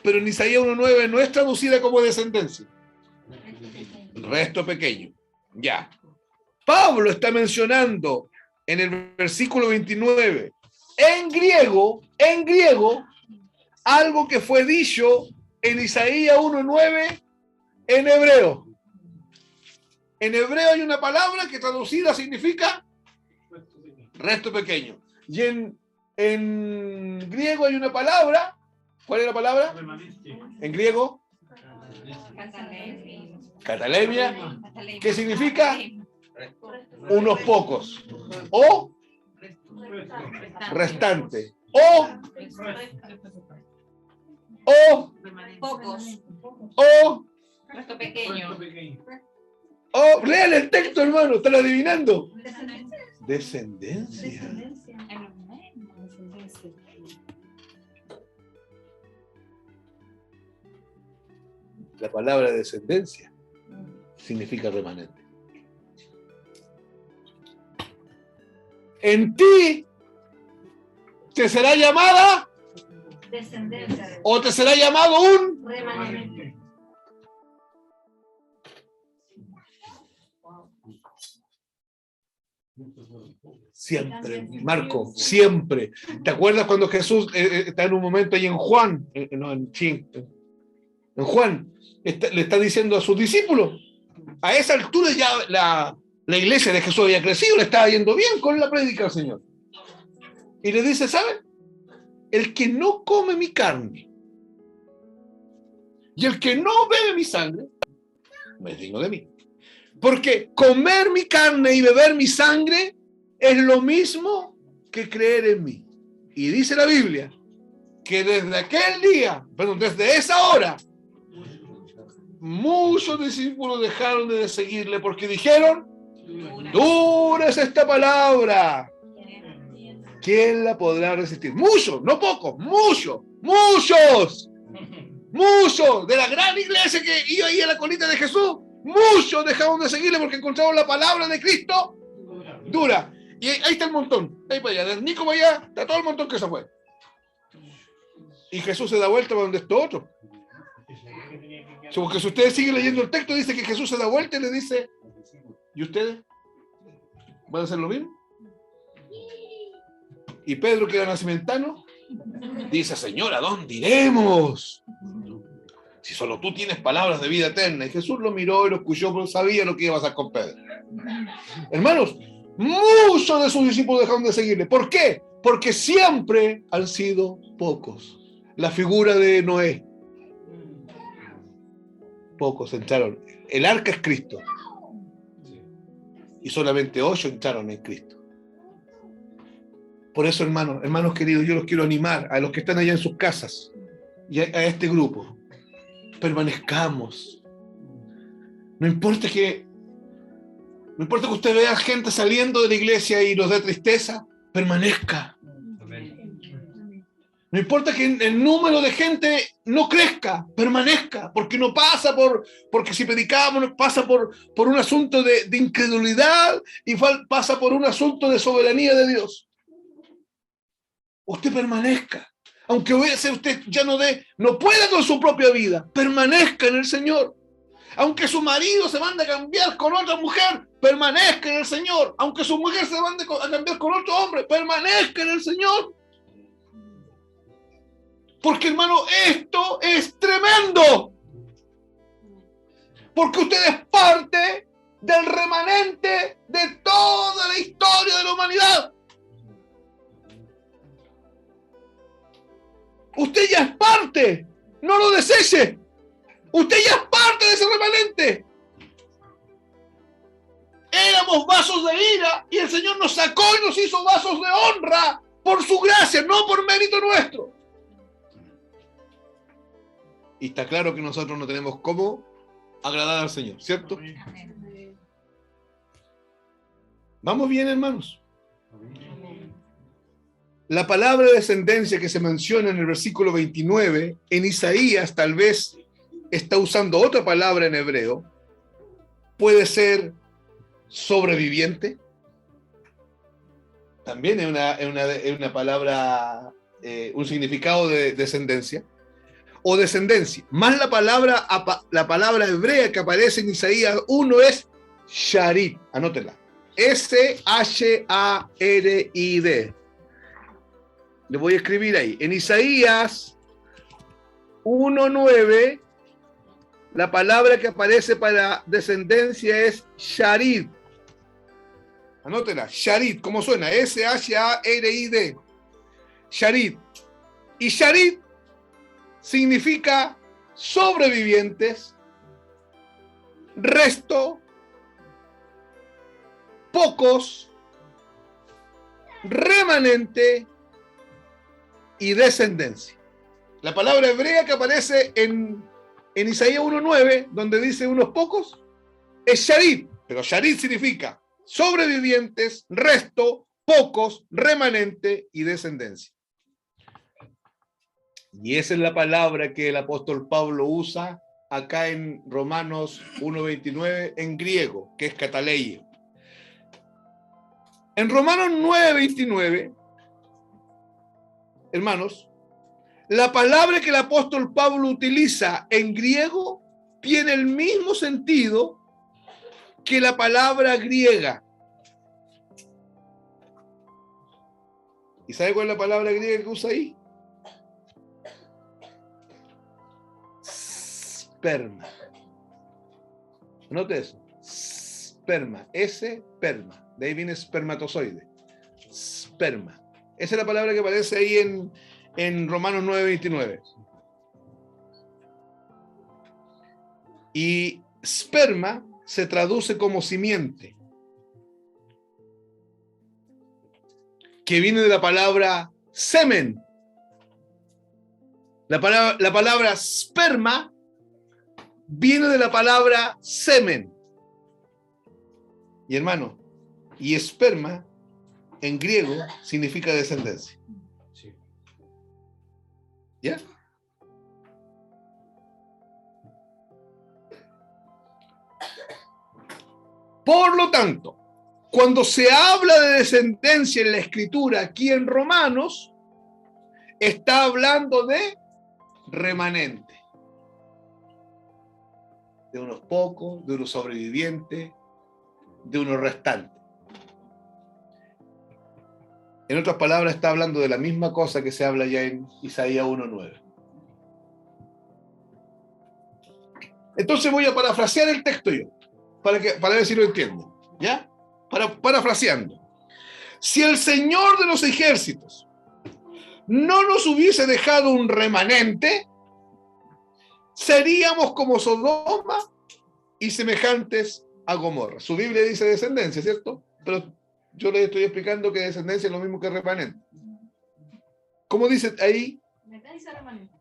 S1: Pero en Isaías 1:9 no es traducida como descendencia. Resto pequeño. Ya. Pablo está mencionando en el versículo 29 en griego, algo que fue dicho en Isaías 1:9 en hebreo. En hebreo hay una palabra que traducida significa resto pequeño. Y en griego hay una palabra. ¿Cuál es la palabra? En griego. Catalemia. ¿Qué significa? Unos pocos. O restante. O
S2: Pocos.
S8: Resto pequeño.
S1: Lean el texto, hermano. ¿Están adivinando? Descendencia. La palabra descendencia significa remanente. En ti te será llamada
S5: Descendencia.
S1: o te será llamado un
S5: Remanente.
S1: siempre, Marco, siempre. ¿Te acuerdas cuando Jesús está en un momento ahí en Juan? En Juan, le está diciendo a sus discípulos, a esa altura ya la iglesia de Jesús había crecido, le estaba yendo bien con la prédica del Señor. Y le dice, ¿saben? El que no come mi carne y el que no bebe mi sangre, no es digno de mí. Porque comer mi carne y beber mi sangre es lo mismo que creer en mí. Y dice la Biblia que desde aquel día, perdón, desde esa hora, muchos discípulos dejaron de seguirle porque dijeron, dura es esta palabra. ¿Quién la podrá resistir? Muchos, no pocos, muchos de la gran iglesia que iba ahí a la colita de Jesús, muchos dejaron de seguirle porque encontraron la palabra de Cristo dura. Y ahí está el montón, ahí para allá, desde Nico para allá, está todo el montón que se fue. Y Jesús se da vuelta para donde está otro. Porque si ustedes siguen leyendo el texto, dice que Jesús se da vuelta y le dice, ¿y ustedes? ¿Van a hacer lo mismo? Y Pedro, que era nacimentano, dice, Señor, ¿a dónde iremos? Si solo tú tienes palabras de vida eterna. Y Jesús lo miró y lo escuchó, pero sabía lo que iba a hacer con Pedro. Hermanos, muchos de sus discípulos dejaron de seguirle. ¿Por qué? Porque siempre han sido pocos. La figura de Noé. Pocos entraron. El arca es Cristo. Y solamente 8 entraron en Cristo. Por eso, hermanos queridos, yo los quiero animar a los que están allá en sus casas y a este grupo. Permanezcamos. No importa que usted vea gente saliendo de la iglesia y nos dé tristeza, permanezca. No importa que el número de gente no crezca, permanezca, porque no pasa porque si predicamos, pasa por un asunto de incredulidad y pasa por un asunto de soberanía de Dios. Usted permanezca. Aunque a veces usted ya no pueda con su propia vida, permanezca en el Señor. Aunque su marido se mande a cambiar con otra mujer, permanezca en el Señor. Aunque su mujer se mande a cambiar con otro hombre, permanezca en el Señor. Porque, hermano, esto es tremendo. Porque usted es parte del remanente de toda la historia de la humanidad. Usted ya es parte. No lo deseche. Usted ya es parte de ese remanente. Éramos vasos de ira y el Señor nos sacó y nos hizo vasos de honra por su gracia, no por mérito nuestro. Y está claro que nosotros no tenemos cómo agradar al Señor, ¿cierto? ¿Vamos bien, hermanos? La palabra descendencia que se menciona en el versículo 29, en Isaías tal vez está usando otra palabra en hebreo. Puede ser sobreviviente. También es una palabra, un significado de descendencia. O descendencia. Más la palabra hebrea que aparece en Isaías 1 es sharid. Anótela. S-H-A-R-I-D. Le voy a escribir ahí. En Isaías 1:9, la palabra que aparece para descendencia es sharid. Anótela. Sharid. ¿Cómo suena? S-H-A-R-I-D. Sharid. Y sharid significa sobrevivientes, resto, pocos, remanente y descendencia. La palabra hebrea que aparece en Isaías 1:9, donde dice unos pocos, es sharid, pero sharid significa sobrevivientes, resto, pocos, remanente y descendencia. Y esa es la palabra que el apóstol Pablo usa acá en Romanos 1:29 en griego, que es kataleio. En Romanos 9:29, hermanos, la palabra que el apóstol Pablo utiliza en griego tiene el mismo sentido que la palabra griega. ¿Y sabe cuál es la palabra griega que usa ahí? Sperma. Anote eso. Sperma. Sperma. De ahí viene espermatozoide. Sperma. Esa es la palabra que aparece ahí en Romanos 9:29. Y esperma se traduce como simiente, que viene de la palabra semen. La palabra esperma viene de la palabra semen. Y hermano, y esperma en griego significa descendencia.
S6: Sí.
S1: ¿Ya? Por lo tanto, cuando se habla de descendencia en la escritura aquí en Romanos, está hablando de remanente. De unos pocos, de unos sobrevivientes, de unos restantes. En otras palabras, está hablando de la misma cosa que se habla ya en Isaías 1:9. Entonces voy a parafrasear el texto yo, para ver si lo entienden. ¿Ya? Parafraseando. Si el Señor de los ejércitos no nos hubiese dejado un remanente, seríamos como Sodoma y semejantes a Gomorra. Su Biblia dice descendencia, ¿cierto? Pero yo les estoy explicando que descendencia es lo mismo que remanente. ¿Cómo dice ahí?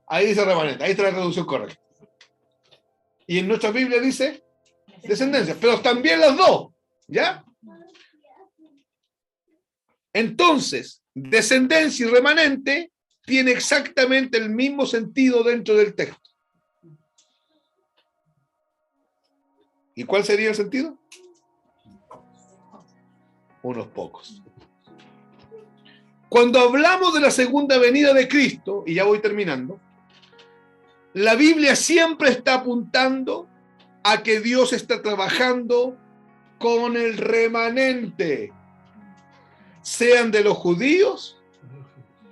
S1: Ahí dice remanente, ahí está la traducción correcta. Y en nuestra Biblia dice descendencia, pero también las dos, ¿ya? Entonces, descendencia y remanente tiene exactamente el mismo sentido dentro del texto. ¿Y cuál sería el sentido? Unos pocos. Cuando hablamos de la segunda venida de Cristo, y ya voy terminando, la Biblia siempre está apuntando a que Dios está trabajando con el remanente, sean de los judíos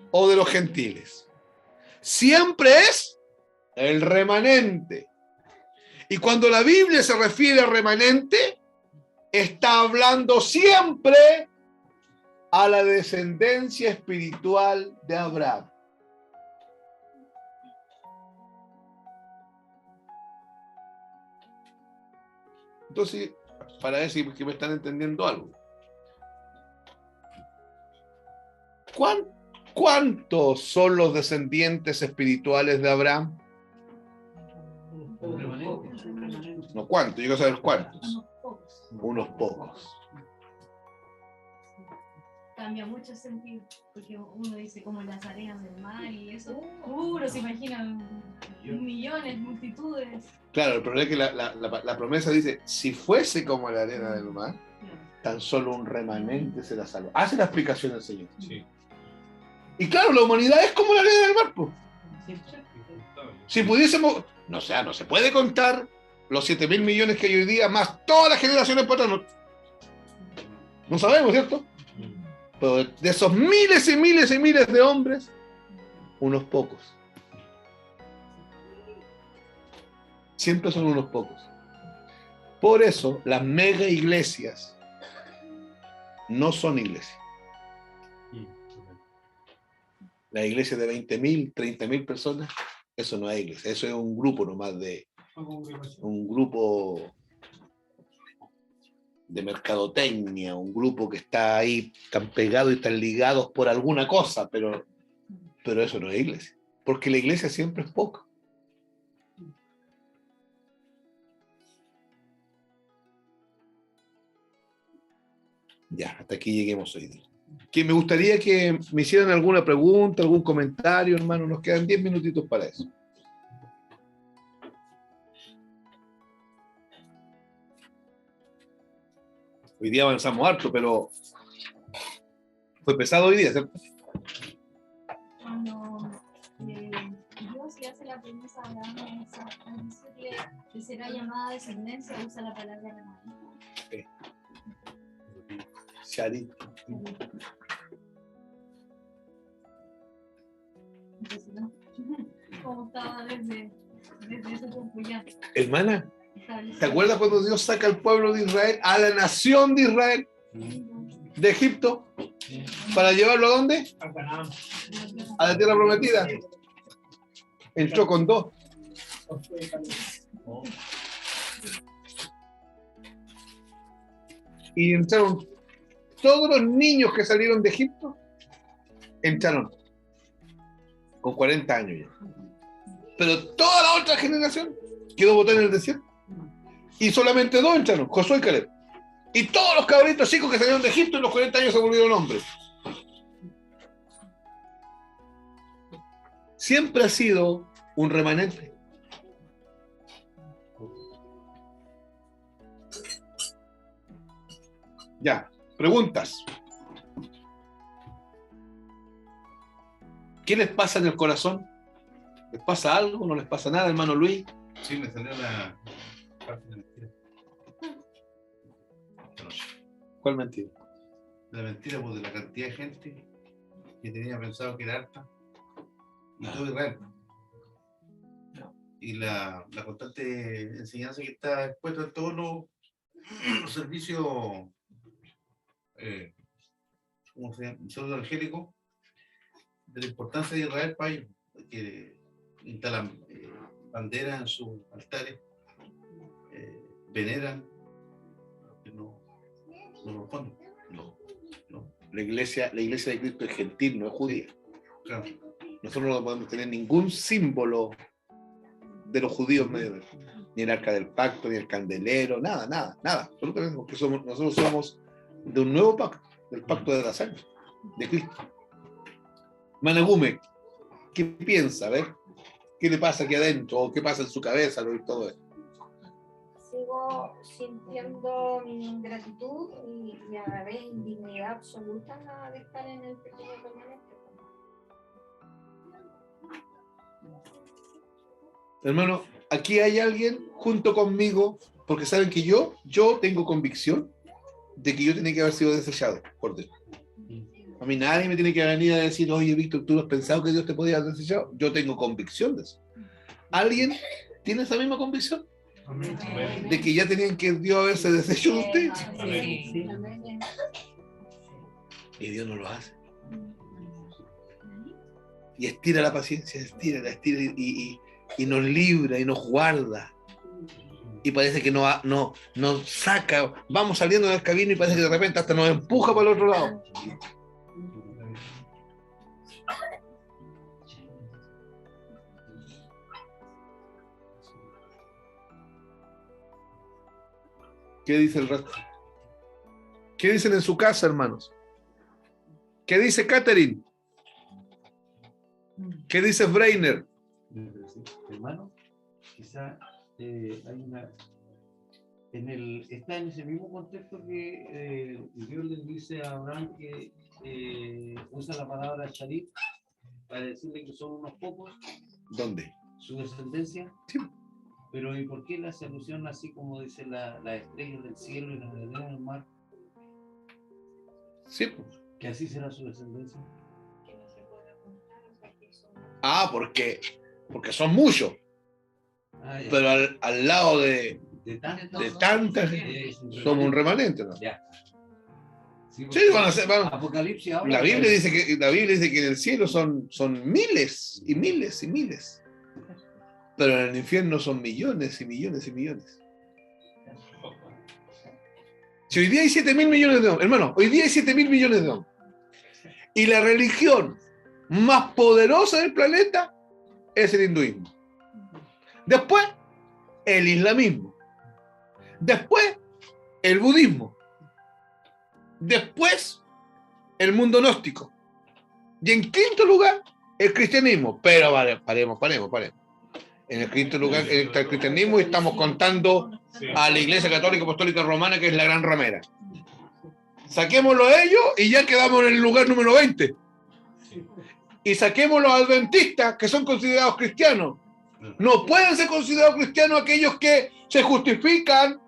S1: o de los gentiles. Siempre es el remanente. Y cuando la Biblia se refiere a remanente, está hablando siempre a la descendencia espiritual de Abraham. Entonces, para decir que me están entendiendo algo. ¿Cuántos son los descendientes espirituales de Abraham? No, ¿cuántos? Yo quiero saber cuántos. Unos pocos.
S3: Cambia mucho el sentido, porque uno dice como las arenas del mar y eso, se imaginan millones, multitudes.
S1: Claro, el problema es que la promesa dice, si fuese como la arena del mar, tan solo un remanente será salvo. Hace la explicación del Señor.
S6: Sí.
S1: Y claro, la humanidad es como la arena del mar, pues. Si pudiésemos, no se puede contar los 7.000 millones que hay hoy día, más todas las generaciones para atrás. No sabemos, ¿cierto? Pero de esos miles y miles y miles de hombres, unos pocos. Siempre son unos pocos. Por eso las mega iglesias no son iglesias. La iglesia de 20.000, 30.000 personas, eso no es iglesia, eso es un grupo nomás un grupo de mercadotecnia, un grupo que está ahí, están pegados y están ligados por alguna cosa, pero eso no es iglesia, porque la iglesia siempre es poca. Ya, hasta aquí lleguemos hoy día. Que me gustaría que me hicieran alguna pregunta, algún comentario, hermano. Nos quedan 10 minutitos para eso. Hoy día avanzamos harto, pero fue pesado hoy día, ¿cierto?
S3: Cuando Dios le hace la promesa a Abraham, al decirle que será llamada descendencia, usa la palabra remanente.
S1: Shari.
S3: Entonces, ¿no? Como estaba desde ese tiempo ya.
S1: Hermana, ¿te acuerdas cuando Dios saca al pueblo de Israel, a la nación de Israel, de Egipto, para llevarlo a dónde? A la tierra prometida. Entró con 2. Y entraron todos los niños que salieron de Egipto, entraron con 40 años ya. Pero toda la otra generación quedó botada en el desierto. Y solamente 2 entraron, Josué y Caleb. Y todos los cabritos chicos que salieron de Egipto en los 40 años se volvieron hombres. Siempre ha sido un remanente. Ya, preguntas. ¿Qué les pasa en el corazón? ¿Les pasa algo? ¿No les pasa nada, hermano Luis?
S9: Sí, me salió la parte de mentira.
S1: ¿Cuál mentira?
S9: La mentira, pues, de la cantidad de gente que tenía pensado que era harta y todo Israel. Y la constante enseñanza que está expuesta en todos los servicios, ¿cómo se llama? Pseudo evangélicos, de la importancia de Israel para ellos, que instalan banderas en sus altares, veneran, que no responden. No. La iglesia de Cristo es gentil, no es judía. Claro. Nosotros no podemos tener ningún símbolo de los judíos, ni el arca del pacto, ni el candelero, nada, absolutamente, porque nosotros somos de un nuevo pacto, del pacto de la sangre, de Cristo. Managume, ¿qué piensa? A ver, ¿qué le pasa aquí adentro? ¿O qué pasa en su cabeza al oír todo esto?
S10: Sigo sintiendo mi ingratitud y a la vez indignidad absoluta de estar en el pequeño remanente.
S1: Hermano, aquí hay alguien junto conmigo, porque saben que yo tengo convicción de que yo tenía que haber sido desechado por Dios. A mí nadie me tiene que venir a decir, oye, Víctor, ¿tú has pensado que Dios te podía haber desechado? Yo tengo convicción de eso. ¿Alguien tiene esa misma convicción?
S7: Amén.
S1: De que ya tenían que Dios haberse deshecho de ustedes.
S4: Sí.
S1: Y Dios no lo hace. Y estira la paciencia, estira y nos libra y nos guarda. Y parece que nos saca, vamos saliendo del camino y parece que de repente hasta nos empuja para el otro lado. ¿Qué dice el resto? ¿Qué dicen en su casa, hermanos? ¿Qué dice Catherine? ¿Qué dice Breiner?
S11: Hermano, quizá hay una... está en ese mismo contexto que Dios le dice a Abraham que usa la palabra shalit para decirle que son unos pocos.
S1: ¿Dónde?
S11: Su descendencia.
S1: Sí.
S11: Pero ¿y por qué la hace alusión así como dice las estrellas del cielo y las arenas del mar?
S1: Sí.
S11: Que así será su descendencia.
S1: Ah, porque son muchos.
S11: Ah,
S1: pero al lado de tantas, somos un remanente, ¿no?
S11: Ya. Sí,
S1: van a ser.
S11: Apocalipsis habla
S1: la Biblia dice que en el cielo son miles y miles y miles. Pero en el infierno son millones y millones y millones. Si hoy día hay 7.000 millones de hombres, hermano, hoy día hay 7.000 millones de hombres. Y la religión más poderosa del planeta es el hinduismo. Después, el islamismo. Después, el budismo. Después, el mundo gnóstico. Y en quinto lugar, el cristianismo. Pero vale, paremos. En el quinto lugar está el cristianismo y estamos contando a la Iglesia Católica Apostólica Romana, que es la gran ramera. Saquémoslo a ellos y ya quedamos en el lugar número 20. Y saquemos los adventistas, que son considerados cristianos. No pueden ser considerados cristianos aquellos que se justifican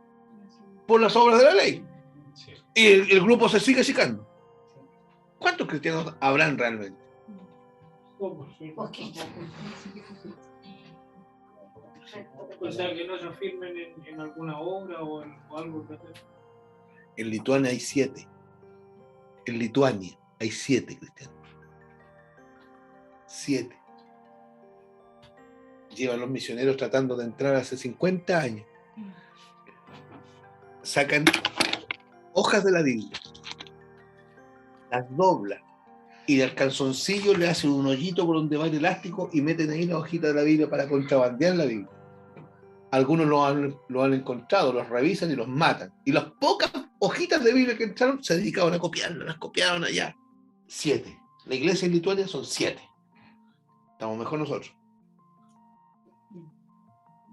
S1: por las obras de la ley. Y el grupo se sigue achicando. ¿Cuántos cristianos habrán realmente?
S7: O sea, que no se afirmen en alguna obra o algo que hacer.
S1: En Lituania hay 7. En Lituania hay 7 cristianos. 7. Llevan los misioneros tratando de entrar hace 50 años. Sacan
S9: hojas de la Biblia, las dobla y del calzoncillo le hacen un hoyito por donde va el elástico y meten ahí la hojita de la Biblia para contrabandear la Biblia. Algunos lo han encontrado, los revisan y los matan. Y las pocas hojitas de Biblia que entraron se dedicaban a copiarlas, las copiaron allá. 7. La iglesia en Lituania son 7. Estamos mejor nosotros.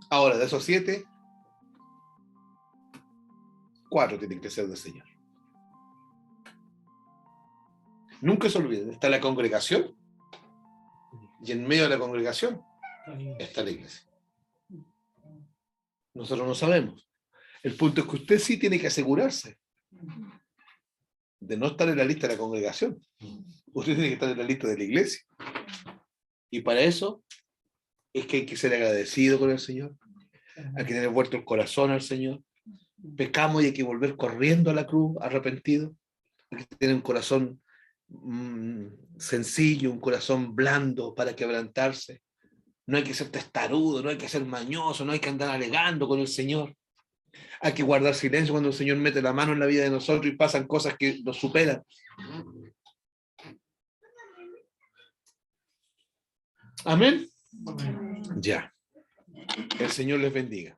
S9: Ahora, de esos 7, 4 tienen que ser del Señor. Nunca se olviden, está la congregación y en medio de la congregación está la iglesia. Nosotros no sabemos. El punto es que usted sí tiene que asegurarse de no estar en la lista de la congregación. Usted tiene que estar en la lista de la iglesia. Y para eso es que hay que ser agradecido con el Señor. Hay que tener vuelto el corazón al Señor. Pecamos y hay que volver corriendo a la cruz, arrepentido. Hay que tener un corazón sencillo, un corazón blando para quebrantarse. No hay que ser testarudo, no hay que ser mañoso, no hay que andar alegando con el Señor. Hay que guardar silencio cuando el Señor mete la mano en la vida de nosotros y pasan cosas que nos superan. Amén. Ya. El Señor les bendiga.